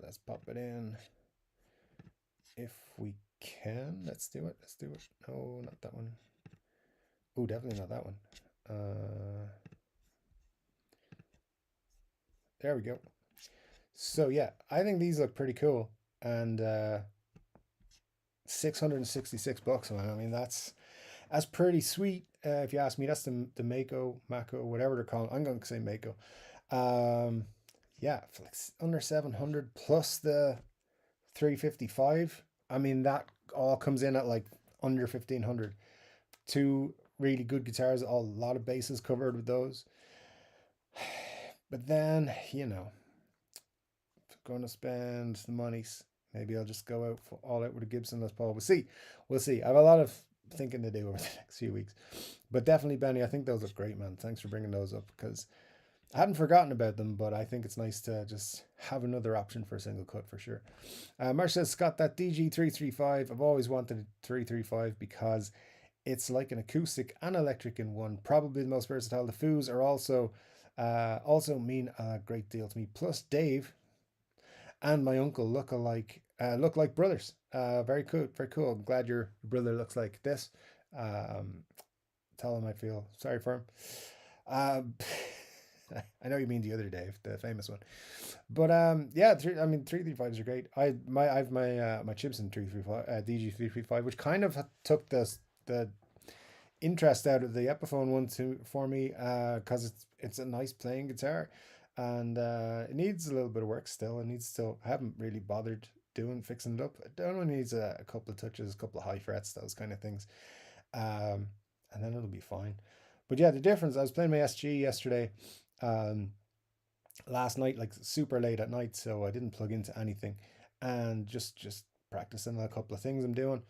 let's pop it in. If we can, let's do it. Let's do it. No, not that one. Oh, definitely not that one. There we go. So yeah, I think these look pretty cool, and $666, man. I mean, that's pretty sweet. If you ask me, that's the Mako, whatever they're calling. I'm going to say Mako. Yeah, for like under 700 plus the 355. I mean, that all comes in at like under 1500. Two really good guitars, a lot of bases covered with those. But then, if I'm going to spend the money, maybe I'll just go out for all out with a Gibson Les Paul. We'll see. We'll see. I have a lot of thinking to do over the next few weeks. But definitely, Benny, I think those look great, man. Thanks for bringing those up because I hadn't forgotten about them, but I think it's nice to just have another option for a single cut for sure. Marsh says, Scott, that DG335, I've always wanted a 335 because it's like an acoustic and electric in one. Probably the most versatile. The Foos are also mean a great deal to me. Plus, Dave and my uncle look like brothers. Very cool, very cool. I'm glad your brother looks like this. Tell him I feel sorry for him. I know you mean the other Dave, the famous one, but yeah, 335s are great. I have my Chibson 335 DG 335, which kind of took the interest out of the Epiphone one for me because it's a nice playing guitar, and it needs a little bit of work still. I haven't really bothered fixing it up. It only needs a couple of touches, a couple of high frets, those kind of things. and then it'll be fine. But yeah, the difference, I was playing my SG yesterday, um, last night, like super late at night, so I didn't plug into anything, and just practicing a couple of things I'm doing.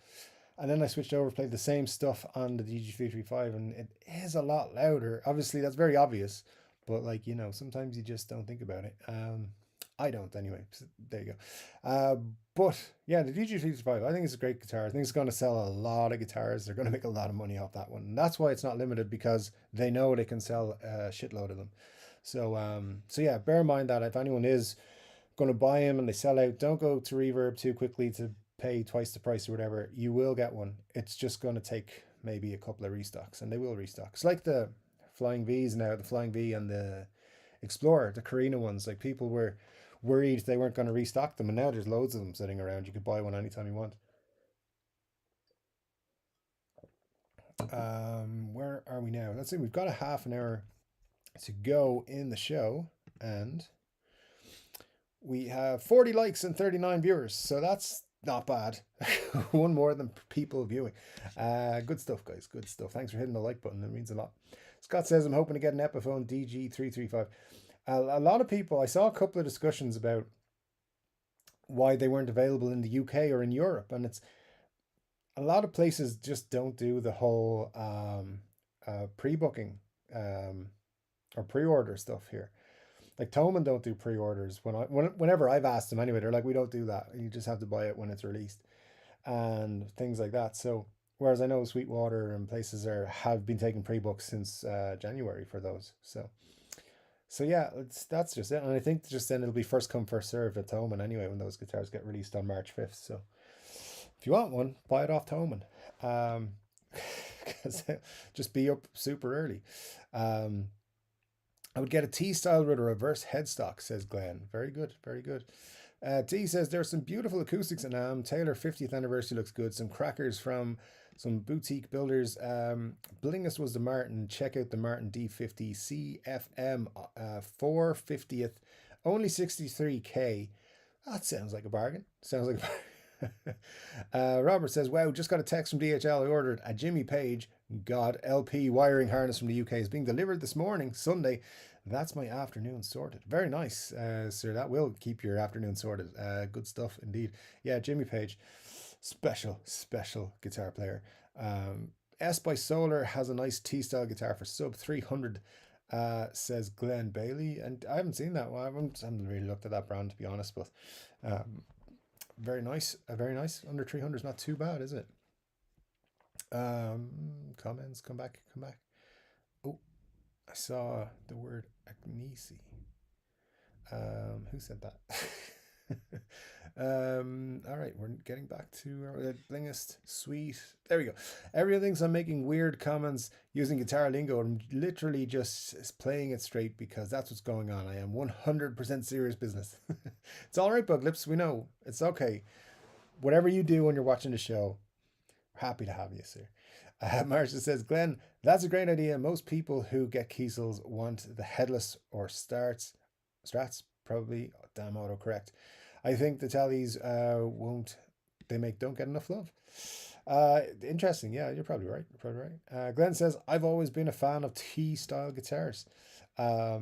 And then I switched over, played the same stuff on the DG335, and it is a lot louder. Obviously, that's very obvious, but like, sometimes you just don't think about it. I don't anyway. So there you go. But yeah, the DG335, I think it's a great guitar. I think it's going to sell a lot of guitars. They're going to make a lot of money off that one. And that's why it's not limited, because they know they can sell a shitload of them. So yeah, bear in mind that if anyone is going to buy them and they sell out, don't go to Reverb too quickly to pay twice the price or whatever. You will get one. It's just going to take maybe a couple of restocks, and they will restock. It's like the Flying V's now, the Flying V and the Explorer, the Carina ones. Like, people were worried they weren't going to restock them, and now there's loads of them sitting around. You could buy one anytime you want. Where are we now? Let's see. We've got a half an hour to go in the show, and we have 40 likes and 39 viewers, so that's not bad. One more than people viewing. Good stuff, guys. Good stuff. Thanks for hitting the like button. It means a lot. Scott says, I'm hoping to get an Epiphone DG335. A lot of people, I saw a couple of discussions about why they weren't available in the UK or in Europe, and it's a lot of places just don't do the whole pre-booking or pre-order stuff here. Like, Thomann don't do pre-orders. Whenever I've asked them anyway, they're like, we don't do that. You just have to buy it when it's released, and things like that. So whereas I know Sweetwater and places have been taking pre-books since January for those. So yeah, that's just it. And I think just then it'll be first come first served at Thomann anyway when those guitars get released on March 5th. So if you want one, buy it off Thomann. Because just be up super early. I would get a T-style with a reverse headstock, says Glenn. Very good, very good. T says there's some beautiful acoustics in Taylor 50th anniversary looks good. Some crackers from some boutique builders. Blingus was the Martin. Check out the Martin D50 CFM 450th. Only 63k. That sounds like a bargain. Sounds like a bargain. Robert says, wow, just got a text from DHL. I ordered a Jimmy Page God LP wiring harness from the UK. Is being delivered this morning, Sunday. That's my afternoon sorted. Very nice, sir. That will keep your afternoon sorted. Good stuff indeed. Yeah, Jimmy Page, special guitar player. S by Solar has a nice T-style guitar for sub 300, says Glenn Bailey. And I haven't seen that one. I haven't really looked at that brand, to be honest, but very nice. Very nice. Under 300 is not too bad, is it? Comments, come back. Oh, I saw the word Agnesi. Who said that? All right, we're getting back to Blingest Sweet. There we go. Everyone thinks I'm making weird comments using guitar lingo. I'm literally just playing it straight because that's what's going on. I am 100% serious business. It's all right, Bug Lips. We know it's okay. Whatever you do when you're watching the show, happy to have you, sir. Marcia says, Glenn, that's a great idea. Most people who get Kiesels want the headless or strats, probably. Oh, damn, autocorrect. I think the tallies don't get enough love. Interesting. Yeah, you're probably right. Glenn says, I've always been a fan of T-style guitars. I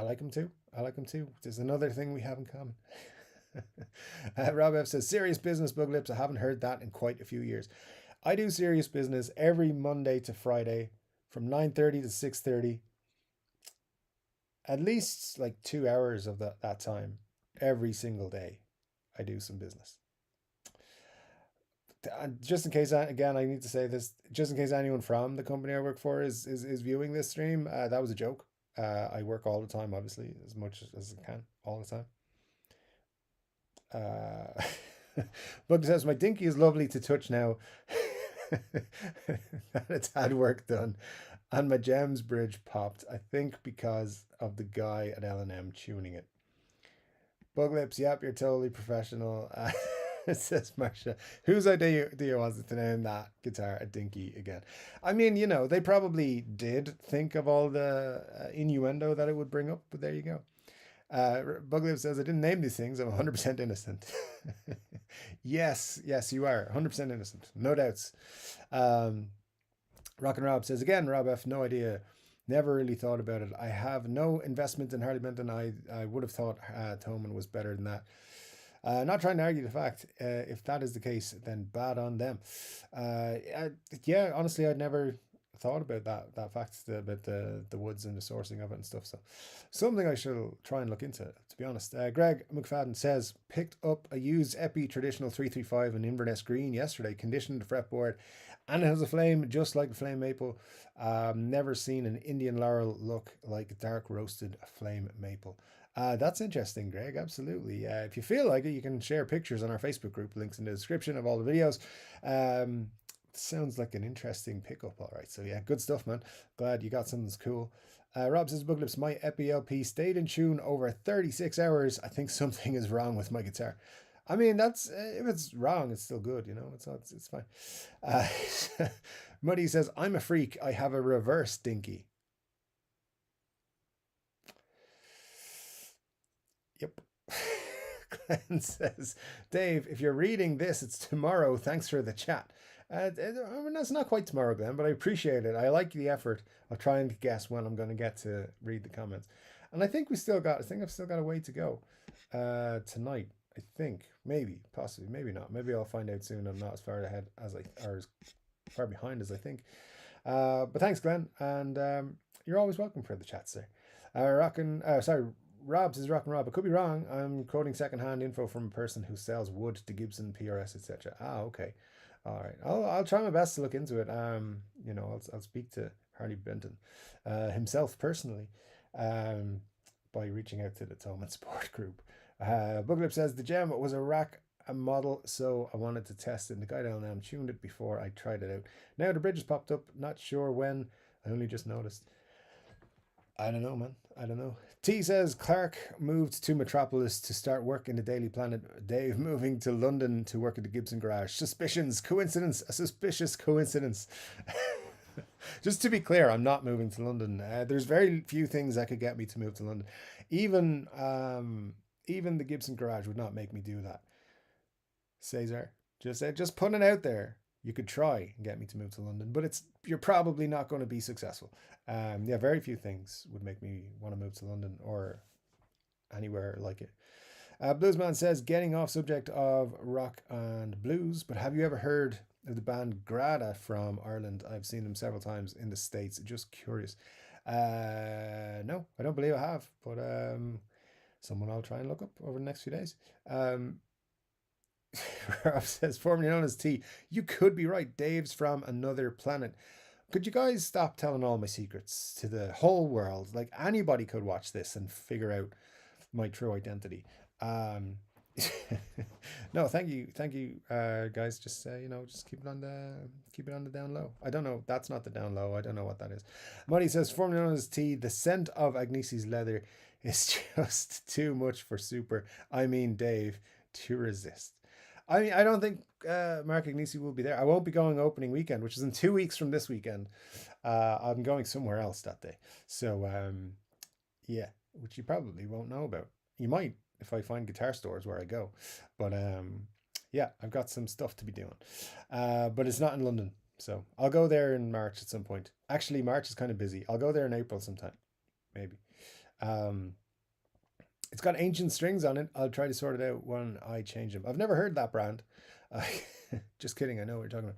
like them too. There's another thing we have in common. Rob F says, serious business, Bug Lips. I haven't heard that in quite a few years. I do serious business every Monday to Friday from 9:30 to 6:30. At least like 2 hours of that time every single day. I do some business. Just in case, again, I need to say this, just in case anyone from the company I work for is viewing this stream, that was a joke. I work all the time, obviously, as much as I can, all the time. Bug says, my dinky is lovely to touch now. It's had work done. And my gems bridge popped, I think because of the guy at L&M tuning it. Bug Lips, yep, you're totally professional. It says Marsha, whose idea was it to name that guitar a dinky again? I mean, they probably did think of all the innuendo that it would bring up, but there you go. Bugliv says, I didn't name these things. I'm 100% innocent. Yes, you are 100% innocent. No doubts. Um, Rock and Rob says, again, Rob F, no idea. Never really thought about it. I have no investment in Harley Benton. I would have thought Toman was better than that. Not trying to argue the fact. If that is the case, then bad on them. Yeah, honestly, I'd never thought about that fact about the woods and the sourcing of it and stuff. So something I should try and look into, to be honest. Greg McFadden says, picked up a used Epi traditional 335 in Inverness Green yesterday, conditioned fretboard, and it has a flame just like the flame maple. Never seen an Indian laurel look like dark roasted flame maple. That's interesting, Greg. Absolutely. If you feel like it, you can share pictures on our Facebook group. Links in the description of all the videos. Sounds like an interesting pickup. All right. So yeah, good stuff, man. Glad you got something that's cool. Rob says, Buglips, my EPLP stayed in tune over 36 hours. I think something is wrong with my guitar. I mean, that's if it's wrong, it's still good, you know. It's fine. Uh, Muddy says, I'm a freak. I have a reverse dinky. Yep. Glenn says, Dave, if you're reading this, it's tomorrow. Thanks for the chat. I mean, that's not quite tomorrow, Glenn, but I appreciate it. I like the effort of trying to guess when I'm going to get to read the comments. And I think I've still got a way to go tonight. I think, maybe, possibly, maybe not. Maybe I'll find out soon. I'm not as far ahead or as far behind as I think. But thanks, Glenn, and you're always welcome for the chats there. Rob says, Rock and Rob, I could be wrong. I'm quoting secondhand info from a person who sells wood to Gibson, PRS, etc. Okay. All right. I'll try my best to look into it. I'll speak to Harley Benton himself personally by reaching out to the Toman Sport group. Booklip says, the gem was a rack a model, so I wanted to test it. And the guy down there tuned it before I tried it out. Now the bridge has popped up. Not sure when. I only just noticed. I don't know, man. I don't know. T says Clark moved to Metropolis to start work in the Daily Planet. Dave moving to London to work at the Gibson Garage. Suspicions. Coincidence. A suspicious coincidence. Just to be clear, I'm not moving to London. There's very few things that could get me to move to London. Even the Gibson Garage would not make me do that. Cesar, just putting it out there. You could try and get me to move to London, but you're probably not going to be successful. Yeah, very few things would make me want to move to London or anywhere like it. Bluesman says, getting off subject of rock and blues, but have you ever heard of the band Grada from Ireland? I've seen them several times in the States. Just curious. No, I don't believe I have, but someone I'll try and look up over the next few days. Rob says, formerly known as T, you could be right. Dave's from another planet. Could you guys stop telling all my secrets to the whole world? Like, anybody could watch this and figure out my true identity. No, thank you, guys. Just just keep it on the down low. I don't know. That's not the down low. I don't know what that is. Muddy says, formerly known as T, the scent of Agnesi's leather is just too much for Super. I mean, Dave, to resist. I mean, I don't think Mark Agnesi will be there. I won't be going opening weekend, which is in 2 weeks from this weekend. I'm going somewhere else that day. So, yeah, which you probably won't know about. You might if I find guitar stores where I go. But yeah, I've got some stuff to be doing. But it's not in London. So I'll go there in March at some point. Actually, March is kind of busy. I'll go there in April sometime, maybe. It's got ancient strings on it. I'll try to sort it out when I change them. I've never heard that brand. Just kidding. I know what you're talking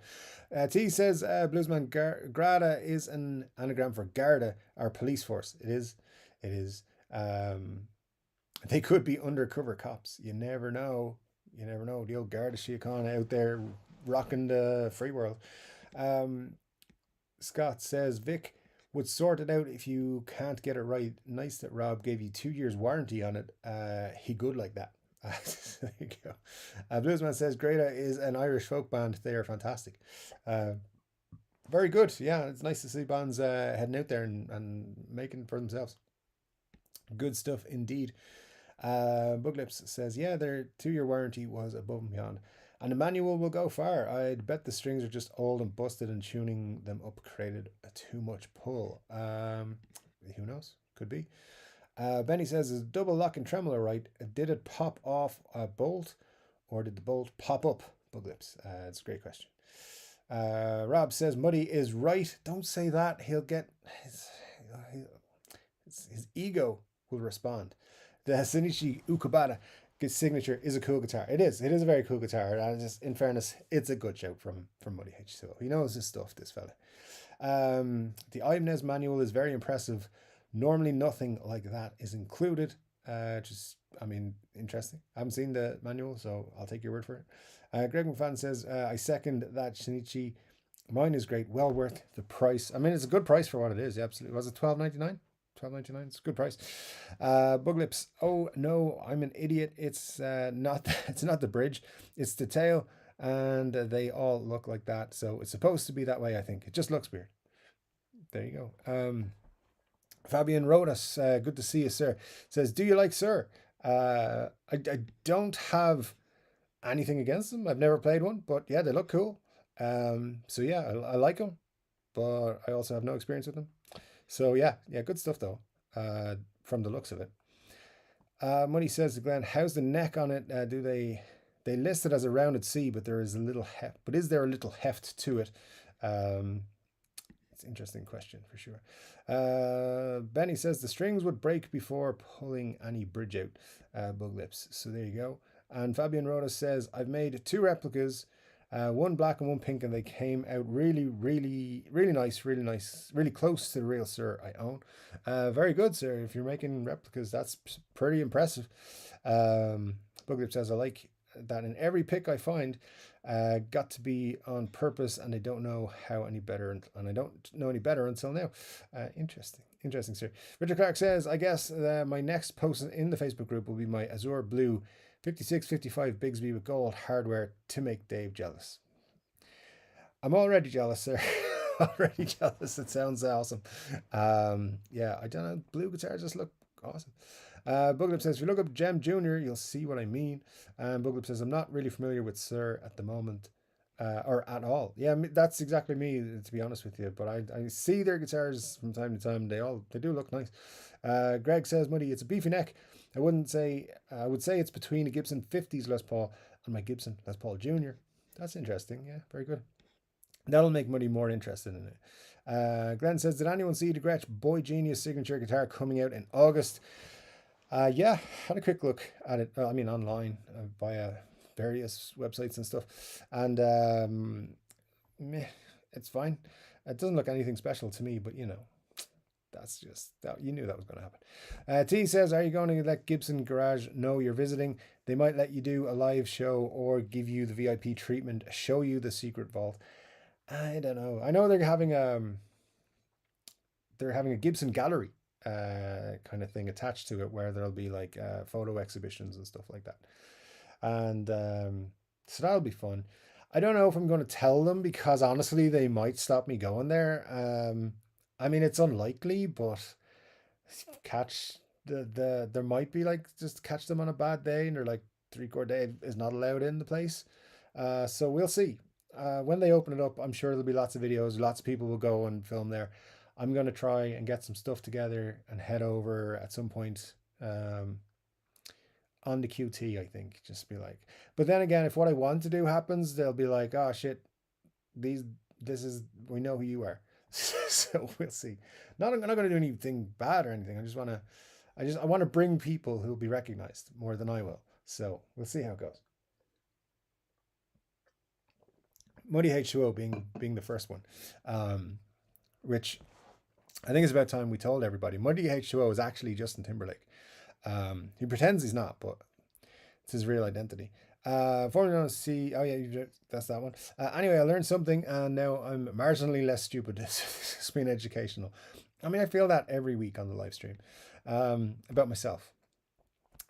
about. T says, Bluesman, Grada is an anagram for Garda, our police force. It is. It is. They could be undercover cops. You never know. You never know. The old Garda Síochána out there rocking the free world. Scott says, Vic would sort it out if you can't get it right. Nice that Rob gave you 2 years warranty on it. He good like that. There you go. Bluesman says Grada is an Irish folk band. They are fantastic. Very good. Yeah, it's nice to see bands heading out there and making it for themselves. Good stuff indeed. Buglips says, yeah, their 2-year warranty was above and beyond. And the manual will go far. I'd bet the strings are just old and busted and tuning them up created too much pull. Who knows? Could be. Benny says, is double lock and tremolo right? Did it pop off a bolt or did the bolt pop up? Bug lips. It's a great question. Rob says, Muddy is right. Don't say that. He'll get his ego will respond. The Shinichi Ukabata signature is a cool guitar. It is. It is a very cool guitar. And just in fairness, it's a good shout from Muddy H2O. He knows his stuff, this fella. The Ibanez manual is very impressive. Normally nothing like that is included. Interesting. I haven't seen the manual, so I'll take your word for it. Greg McFadden says, I second that, Shinichi. Mine is great. Well worth the price. I mean, it's a good price for what it is. Yeah, absolutely. Was it $12.99? $12.99. It's a good price. Buglips. Oh no, I'm an idiot. It's not. It's not the bridge. It's the tail, and they all look like that. So it's supposed to be that way. I think it just looks weird. There you go. Fabian Rodas, good to see you, sir. Says, do you like Sir? I don't have anything against them. I've never played one, but yeah, they look cool. So yeah, I like them, but I also have no experience with them. So yeah, good stuff though. From the looks of it. Money says to Glenn, how's the neck on it? Do they list it as a rounded C, but there is a little heft. But is there a little heft to it? It's an interesting question for sure. Benny says the strings would break before pulling any bridge out. Bug lips. So there you go. And Fabian Rodas says, I've made 2 replicas, one black and one pink, and they came out really, really, really nice, really close to the real Sir I own. Very good, sir. If you're making replicas, that's pretty impressive. Buglip says, I like that in every pick I find, got to be on purpose, and I don't know how any better, and I don't know any better until now. Interesting, sir. Richard Clark says, I guess my next post in the Facebook group will be my Azure Blue 5655 Bigsby with gold hardware to make Dave jealous. I'm already jealous, sir. Already jealous. It sounds awesome. Yeah, I don't know. Blue guitars just look awesome. Buglip says, if you look up Gem Jr., you'll see what I mean. And Buglip says, I'm not really familiar with Sir at the moment, or at all. Yeah, that's exactly me, to be honest with you. But I see their guitars from time to time. They do look nice. Greg says, Muddy, it's a beefy neck. I would say it's between a Gibson 50s Les Paul and my Gibson Les Paul Jr. That's interesting. Yeah, very good. That'll make Muddy more interested in it. Glenn says, did anyone see the Gretsch Boy Genius signature guitar coming out in August? Yeah, had a quick look at it. Online via various websites and stuff, and it's fine. It doesn't look anything special to me, but that's just that you knew that was going to happen. T says, are you going to let Gibson Garage know you're visiting? They might let you do a live show or give you the VIP treatment, show you the secret vault. I don't know. I know they're having a Gibson gallery kind of thing attached to it, where there'll be like photo exhibitions and stuff like that, and so that'll be fun. I don't know if I'm going to tell them, because honestly they might stop me going there. It's unlikely, but there might be like, just catch them on a bad day and they're like, Chord Dave is not allowed in the place. So we'll see. When they open it up, I'm sure there'll be lots of videos, lots of people will go and film there. I'm going to try and get some stuff together and head over at some point on the QT, I think. Just be like, but then again, if what I want to do happens, they'll be like, oh shit, we know who you are. So we'll see. I'm not going to do anything bad or anything. I want to bring people who will be recognized more than I will. So we'll see how it goes. Muddy H2O being the first one, which I think it's about time we told everybody. Muddy H2O is actually Justin Timberlake. He pretends he's not, but it's his real identity. Formerly known as C. Oh yeah, that's that one. Anyway, I learned something, and now I'm marginally less stupid. It's been educational. I feel that every week on the live stream about myself.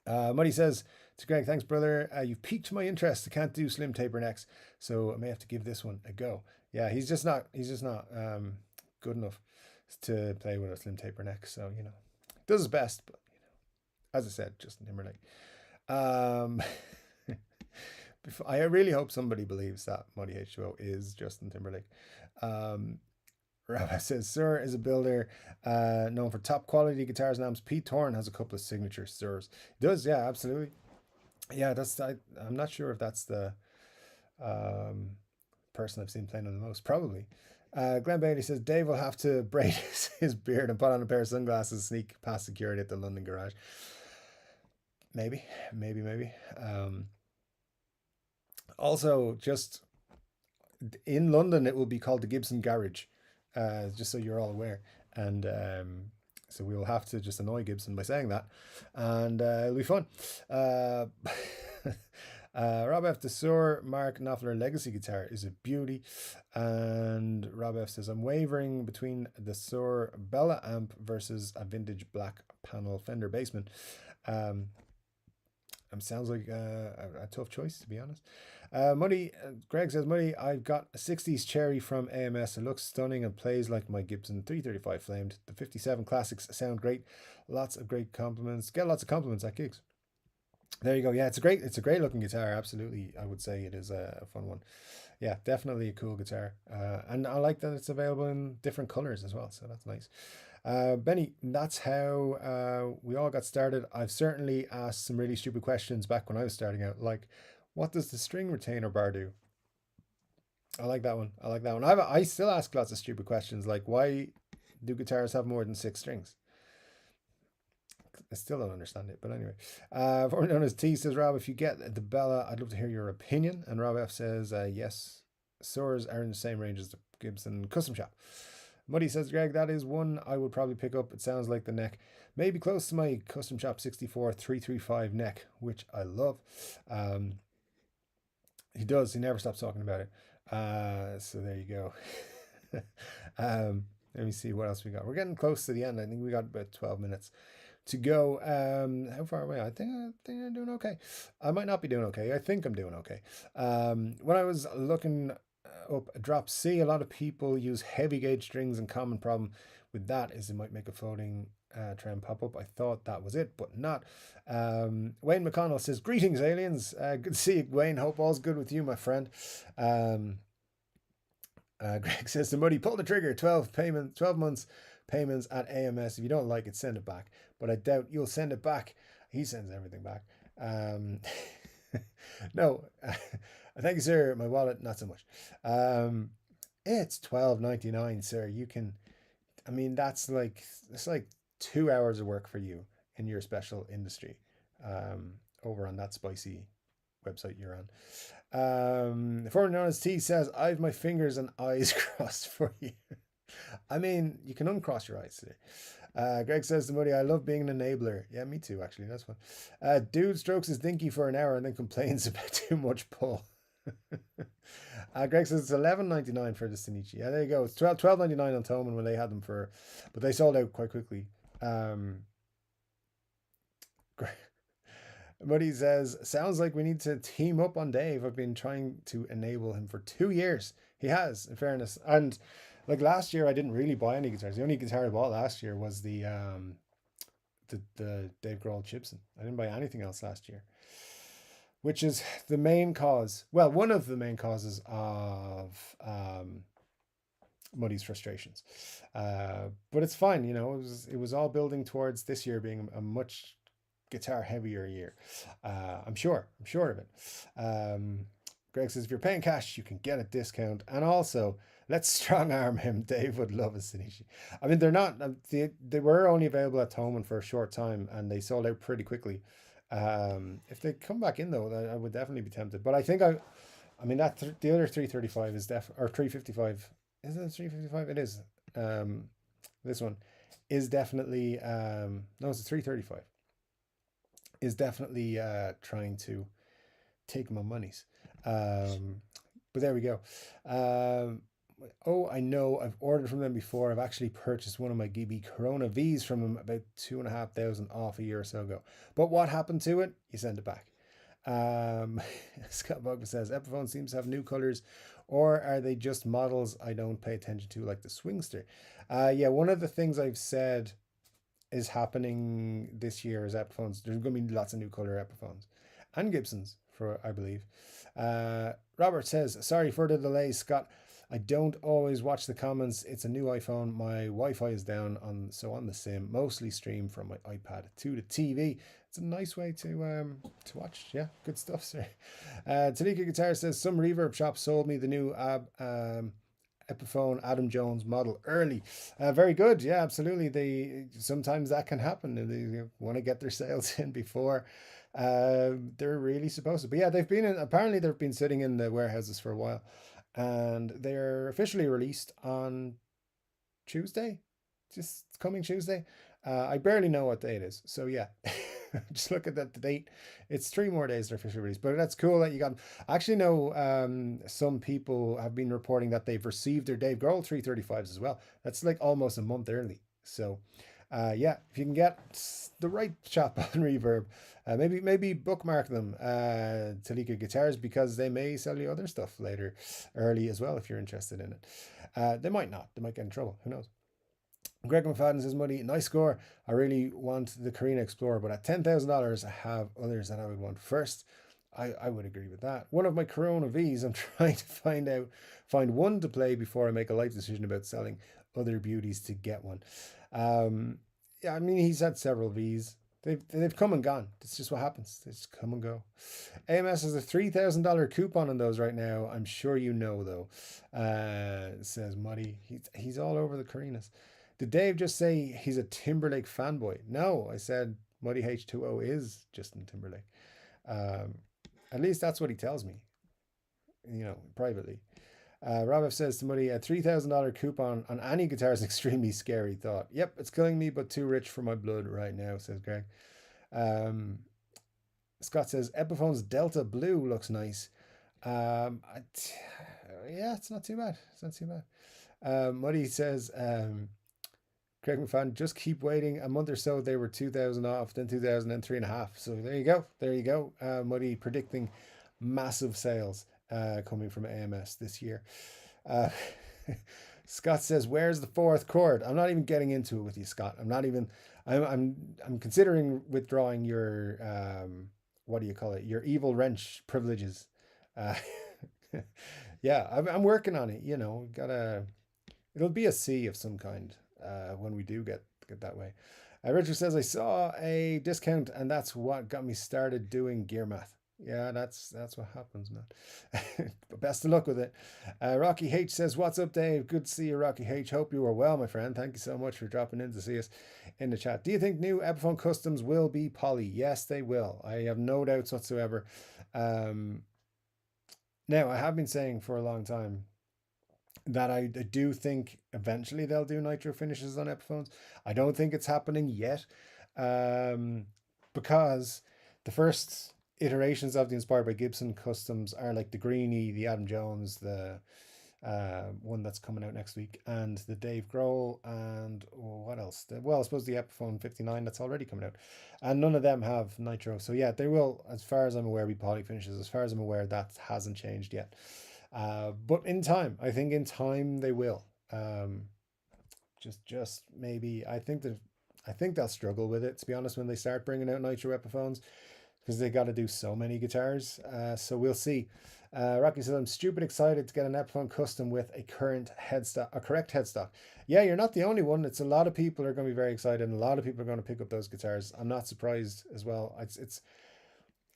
Muddy says to Greg, thanks, brother. You've piqued my interest. I can't do slim taper necks, so I may have to give this one a go. Yeah, he's just not good enough to play with a slim taper neck. So does his best, but as I said, Justin Timberlake. I really hope somebody believes that Muddy H2O is Justin Timberlake. Rabbi says, Sir is a builder known for top quality guitars and amps. Pete Thorne has a couple of signature Sirs. Does, yeah, absolutely. Yeah, I'm not sure if that's the um, person I've seen playing them the most. Probably. Glenn Bailey says, Dave will have to braid his beard and put on a pair of sunglasses, sneak past security at the London garage. Maybe, maybe. Also, just in London, it will be called the Gibson Garage, just so you're all aware. And so we will have to just annoy Gibson by saying that, and it'll be fun. Rob F. The Sur Mark Knopfler Legacy guitar is a beauty. And Rob F. says, I'm wavering between the Sur Bella amp versus a vintage black panel Fender Bassman. Sounds like a tough choice, to be honest. Greg says, Muddy, I've got a 60s Cherry from AMS. It looks stunning and plays like my Gibson 335 Flamed. The 57 Classics sound great. Lots of great compliments. Get lots of compliments at gigs. There you go. Yeah, it's a great looking guitar. Absolutely. I would say it is a fun one. Yeah, definitely a cool guitar. And I like that it's available in different colors as well. So that's nice. Benny, that's how we all got started. I've certainly asked some really stupid questions back when I was starting out, like, what does the string retainer bar do? I like that one. I still ask lots of stupid questions, like, why do guitars have more than 6 strings? I still don't understand it, but anyway. Formerly known as T says, Rob, if you get the Bella, I'd love to hear your opinion. And Rob F says, yes, Soars are in the same range as the Gibson Custom Shop. Muddy says, Greg, that is one I would probably pick up. It sounds like the neck maybe close to my Custom Shop 64 335 neck, which I love. He does. He never stops talking about it. So there you go. Let me see what else we got. We're getting close to the end. I think we got about 12 minutes to go. How far away? I think I'm doing okay. I might not be doing okay. I think I'm doing okay. When I was looking up drop C, a lot of people use heavy gauge strings, and common problem with that is it might make a floating trend pop up. I thought that was it, but not. Wayne McConnell says, greetings aliens. Good to see you, Wayne. Hope all's good with you, my friend. Greg says to Muddy, pull the trigger. 12 months payments at AMS. If you don't like it, send it back, but I doubt you'll send it back. He sends everything back. No, thank you, sir. My wallet, not so much. It's $12.99, sir. You can, I mean, it's like 2 hours of work for you in your special industry, over on that spicy website you're on. Formerly known as T says, I have my fingers and eyes crossed for you. I mean, you can uncross your eyes today. Greg says to Muddy, I love being an enabler. Yeah, me too, actually. That's fun. Dude strokes his dinky for an hour and then complains about too much pull. Greg says it's $11.99 for the Shinichi. Yeah, there you go. It's $12.99 on Thomann when they had them but they sold out quite quickly. Muddy says, sounds like we need to team up on Dave. I've been trying to enable him for 2 years. He has, in fairness. And like last year, I didn't really buy any guitars. The only guitar I bought last year was the Dave Grohl Gibson. I didn't buy anything else last year, which is the main cause. Well, one of the main causes of Muddy's frustrations. But it's fine, you know. It was all building towards this year being a much guitar heavier year. I'm sure of it. Greg says, if you're paying cash, you can get a discount. And also, let's strong arm him. Dave would love a Shinichi. I mean, they're not, they were only available at Thomann for a short time and they sold out pretty quickly. If they come back in though, I would definitely be tempted. But I think the other 335 is or 355. Is it 355? It is. This one is definitely, no, it's a 335. Is definitely trying to take my monies. But there we go. I know I've ordered from them before. I've actually purchased one of my GB Corona V's from them about 2,500 off a year or so ago. But what happened to it? You send it back. Scott Bugman says, Epiphone seems to have new colors, or are they just models I don't pay attention to, like the Swingster? Yeah, one of the things I've said is happening this year is Epiphones. There's going to be lots of new color Epiphones and Gibsons, I believe. Robert says, sorry for the delay, Scott. I don't always watch the comments. It's a new iPhone. My Wi-Fi is down on the sim. Mostly stream from my iPad to the TV. It's a nice way to watch. Yeah, good stuff, sir. Tanika Guitar says some reverb shop sold me the new Epiphone Adam Jones model early. Very good. Yeah, absolutely. They sometimes that can happen. They want to get their sales in before they're really supposed to. But yeah, they've been in, apparently they've been sitting in the warehouses for a while, and they're officially released on Tuesday, just coming Tuesday. I barely know what day it is, so yeah. Just look at that the date. It's 3 more days they're officially released, but that's cool that you got. I actually know some people have been reporting that they've received their Dave Grohl 335s as well. That's like almost a month early. So, yeah, if you can get the right shop on Reverb, maybe bookmark them Talika Guitars because they may sell you other stuff later, early as well if you're interested in it. They might not. They might get in trouble. Who knows? Greg McFadden says, Muddy, nice score. I really want the Carina Explorer, but at $10,000, I have others that I would want first. I would agree with that. One of my Corona Vs, I'm trying to find one to play before I make a life decision about selling other beauties to get one. Yeah, I mean, he's had several Vs. They've come and gone. It's just what happens. They just come and go. AMS has a $3,000 coupon on those right now. I'm sure you know though. Says Muddy. He's all over the Carinas. Did Dave just say he's a Timberlake fanboy? No, I said Muddy H2O is Justin Timberlake. Um, at least that's what he tells me, privately. Rob says to Muddy, a $3,000 coupon on any guitar is extremely scary thought. Yep, it's killing me, but too rich for my blood right now, says Greg. Um, Scott says, Epiphone's Delta Blue looks nice. Yeah, it's not too bad. It's not too bad. Muddy says, Craig McFadden, just keep waiting. A month or so, they were 2,000 off, then 2,000, then 3.5. So there you go. There you go. Muddy predicting massive sales coming from AMS this year. Uh, Scott says, "Where's the fourth chord?" I'm not even getting into it with you, Scott. I'm not even. I'm considering withdrawing your what do you call it? Your evil wrench privileges. Uh, yeah, I'm working on it. Gotta. It'll be a C of some kind when we do get that way. Richard says, I saw a discount and that's what got me started doing gear math. Yeah, that's what happens, man. Best of luck with it. Rocky H says, what's up, Dave? Good to see you, Rocky H. Hope you are well, my friend. Thank you so much for dropping in to see us in the chat. Do you think new Epiphone customs will be poly? Yes, they will. I have no doubts whatsoever. Now, I have been saying for a long time that I do think eventually they'll do nitro finishes on Epiphones. I don't think it's happening yet, because the first iterations of the Inspired by Gibson customs are like the Greenie, the Adam Jones, the one that's coming out next week, and the Dave Grohl, and what else? I suppose the Epiphone 59 that's already coming out, and none of them have nitro. So yeah, they will, as far as I'm aware, be poly finishes. As far as I'm aware, that hasn't changed yet. But in time, I think in time they will. Just maybe. I think they'll struggle with it, to be honest, when they start bringing out nitro Epiphones, because they got to do so many guitars. So we'll see. Rocky says, I'm stupid excited to get an Epiphone custom with a correct headstock. Yeah, you're not the only one. It's a lot of people are going to be very excited, and a lot of people are going to pick up those guitars. I'm not surprised as well. It's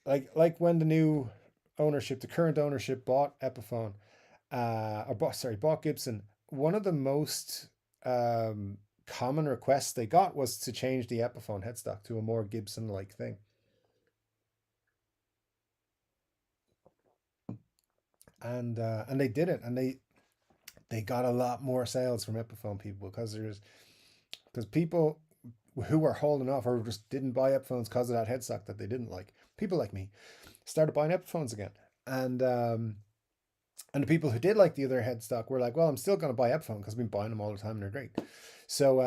like when the current ownership bought Epiphone, bought Gibson. One of the most common requests they got was to change the Epiphone headstock to a more Gibson-like thing. And they did it, and they got a lot more sales from Epiphone people because people who were holding off or just didn't buy Epiphones because of that headstock that they didn't like. People like me started buying Epiphones again, and the people who did like the other headstock were like, well, I'm still going to buy Epiphone because I've been buying them all the time and they're great. So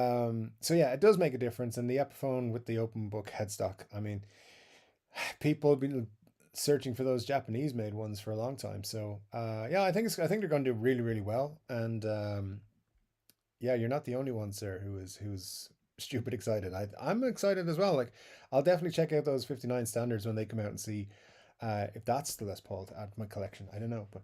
yeah, it does make a difference. And the Epiphone with the open book headstock, I mean, people have been searching for those Japanese made ones for a long time. So yeah, I think they're going to do really, really well. And yeah, you're not the only one, sir, who's stupid excited. I'm excited as well. Like, I'll definitely check out those 59 standards when they come out and see if that's the Les Paul to add to my collection. I don't know, but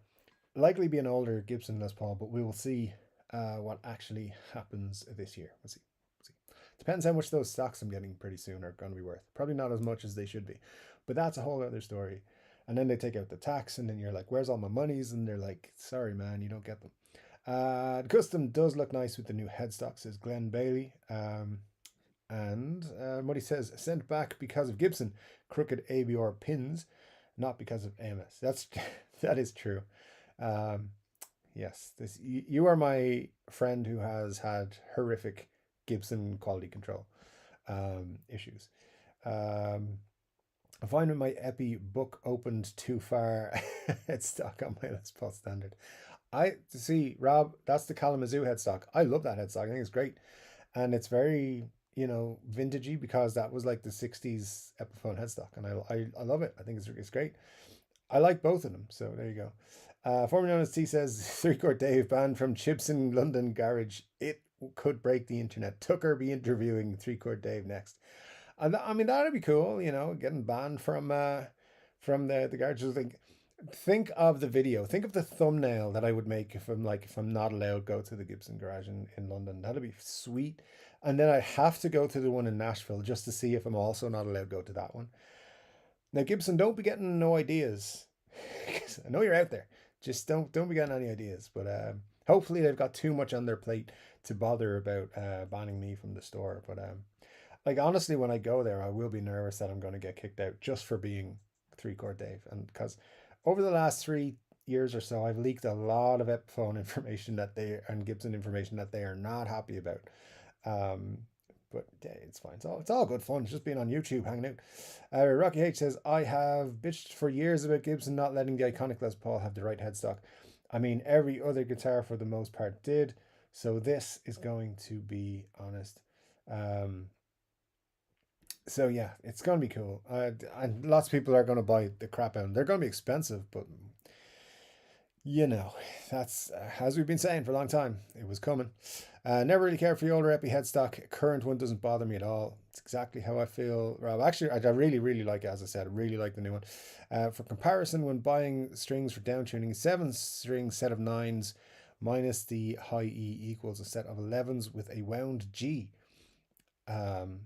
Likely be an older Gibson Les Paul, but we will see what actually happens this year. We'll see. We'll see. Depends how much those stocks I'm getting pretty soon are going to be worth. Probably not as much as they should be, but that's a whole other story. And then they take out the tax, and then you're like, "Where's all my monies?" And they're like, "Sorry, man, you don't get them." The custom does look nice with the new headstock, says Glenn Bailey. And what he says, sent back because of Gibson crooked ABR pins, not because of AMS. That is true. Um, yes, you are my friend who has had horrific Gibson quality control issues. I find when my Epi book opened too far, it's stuck on my Les Paul standard. I see, Rob, that's the Kalamazoo headstock. I love that headstock. I think it's great. And it's very, vintagey because that was like the 60s Epiphone headstock. And I love it. I think it's great. I like both of them. So there you go. Formerly known as T says, Chord Dave banned from Chips in London garage. It could break the internet. Tucker be interviewing Chord Dave next. And I mean, that'd be cool, getting banned from the garages. Think of the video. Think of the thumbnail that I would make if I'm not allowed to go to the Gibson garage in London. That'd be sweet. And then I'd have to go to the one in Nashville just to see if I'm also not allowed to go to that one. Now, Gibson, don't be getting no ideas. I know you're out there. Just don't be getting any ideas. But hopefully they've got too much on their plate to bother about banning me from the store. But like honestly, when I go there, I will be nervous that I'm going to get kicked out just for being Chord Dave, and because over the last 3 years or so, I've leaked a lot of Epiphone information and Gibson information that they are not happy about. Um, but yeah, it's fine. It's all good fun. It's just being on YouTube, hanging out. Rocky H says, I have bitched for years about Gibson not letting the iconic Les Paul have the right headstock. I mean, every other guitar for the most part did. So this is going to be honest. So yeah, it's gonna be cool. And lots of people are gonna buy the crap out. They're gonna be expensive, but you know, that's as we've been saying for a long time. It was coming. Never really cared for the older Epi headstock. Current one doesn't bother me at all. It's exactly how I feel. Rob, actually, I really, really like it. As I said, I really like the new one. For comparison, when buying strings for down tuning, 7 string set of nines minus the high E equals a set of 11s with a wound G. Um,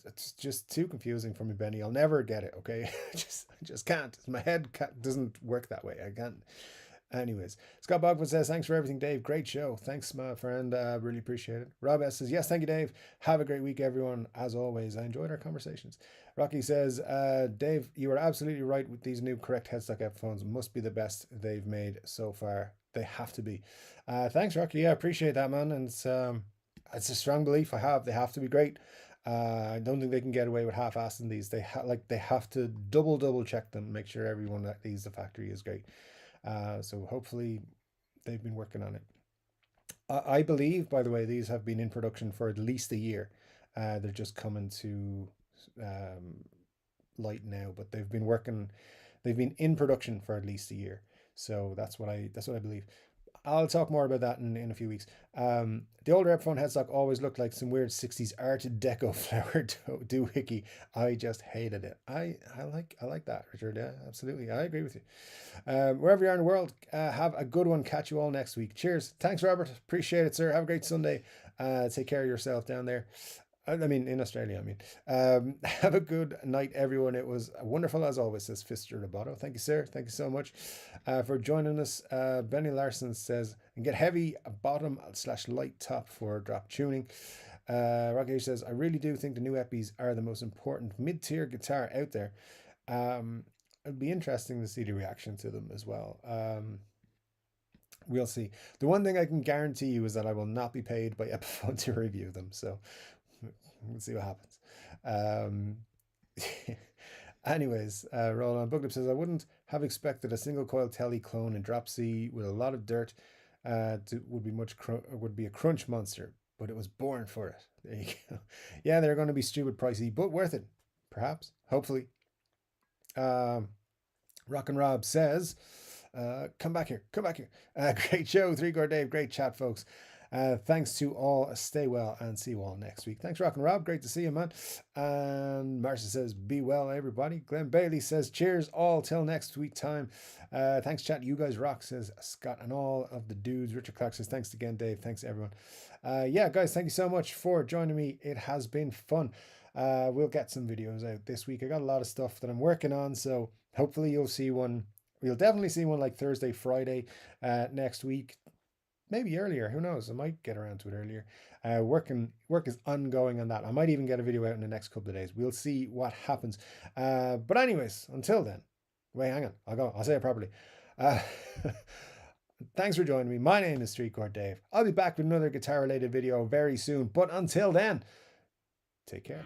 it's just too confusing for me, Benny. I'll never get it. Okay, I just can't. My head doesn't work that way. I can't. Anyways, Scott Bogwood says, thanks for everything, Dave. Great show. Thanks, my friend. Really appreciate it. Rob S says, yes, thank you, Dave. Have a great week, everyone. As always, I enjoyed our conversations. Rocky says, Dave, you are absolutely right with these new correct headstock Epiphones. Must be the best they've made so far. They have to be. Thanks, Rocky. Yeah, appreciate that, man. And it's a strong belief I have. They have to be great. I don't think they can get away with half-assing these. They have to double check them, make sure everyone that leaves the factory is great. So hopefully they've been working on it. I believe, by the way, these have been in production for at least a year. They're just coming to light now, but they've been working. They've been in production for at least a year. So that's what I believe. I'll talk more about that in a few weeks. The older Epiphone headstock always looked like some weird 60s Art Deco flower doohickey. I just hated it. I like that, Richard. Yeah, absolutely. I agree with you. Wherever you are in the world, have a good one. Catch you all next week. Cheers. Thanks, Robert. Appreciate it, sir. Have a great Sunday. Take care of yourself down there. I mean, in Australia, I mean. Have a good night, everyone. It was wonderful, as always, says Fister Roboto. Thank you, sir. Thank you so much for joining us. Benny Larson says, and get heavy bottom/light top for drop tuning. Rocky says, I really do think the new Epis are the most important mid-tier guitar out there. It'd be interesting to see the reaction to them as well. We'll see. The one thing I can guarantee you is that I will not be paid by Epiphone to review them. So we'll see what happens. Anyways, Roland Booklip says, I wouldn't have expected a single coil telly clone in drop C with a lot of dirt. Would be a crunch monster, but it was born for it. There you go. Yeah, they're going to be stupid pricey, but worth it, perhaps, hopefully. Rock and Rob says, come back here. Great show, Chord Dave. Great chat, folks. Thanks to all. Stay well and see you all next week. Thanks, Rock and Rob. Great to see you, man. And Marcia says, be well, everybody. Glenn Bailey says, cheers all till next week time. Thanks, chat. You guys rock, says Scott, and all of the dudes. Richard Clark says, thanks again, Dave. Thanks, everyone. Yeah, guys, thank you so much for joining me. It has been fun. We'll get some videos out this week. I got a lot of stuff that I'm working on, so hopefully you'll see one. You'll definitely see one like Thursday, Friday next week. Maybe earlier, who knows? I might get around to it earlier. Work is ongoing on that. I might even get a video out in the next couple of days. We'll see what happens. But anyways, until then, wait, hang on. I'll say it properly. Thanks for joining me. My name is Chord Dave. I'll be back with another guitar related video very soon. But until then, take care.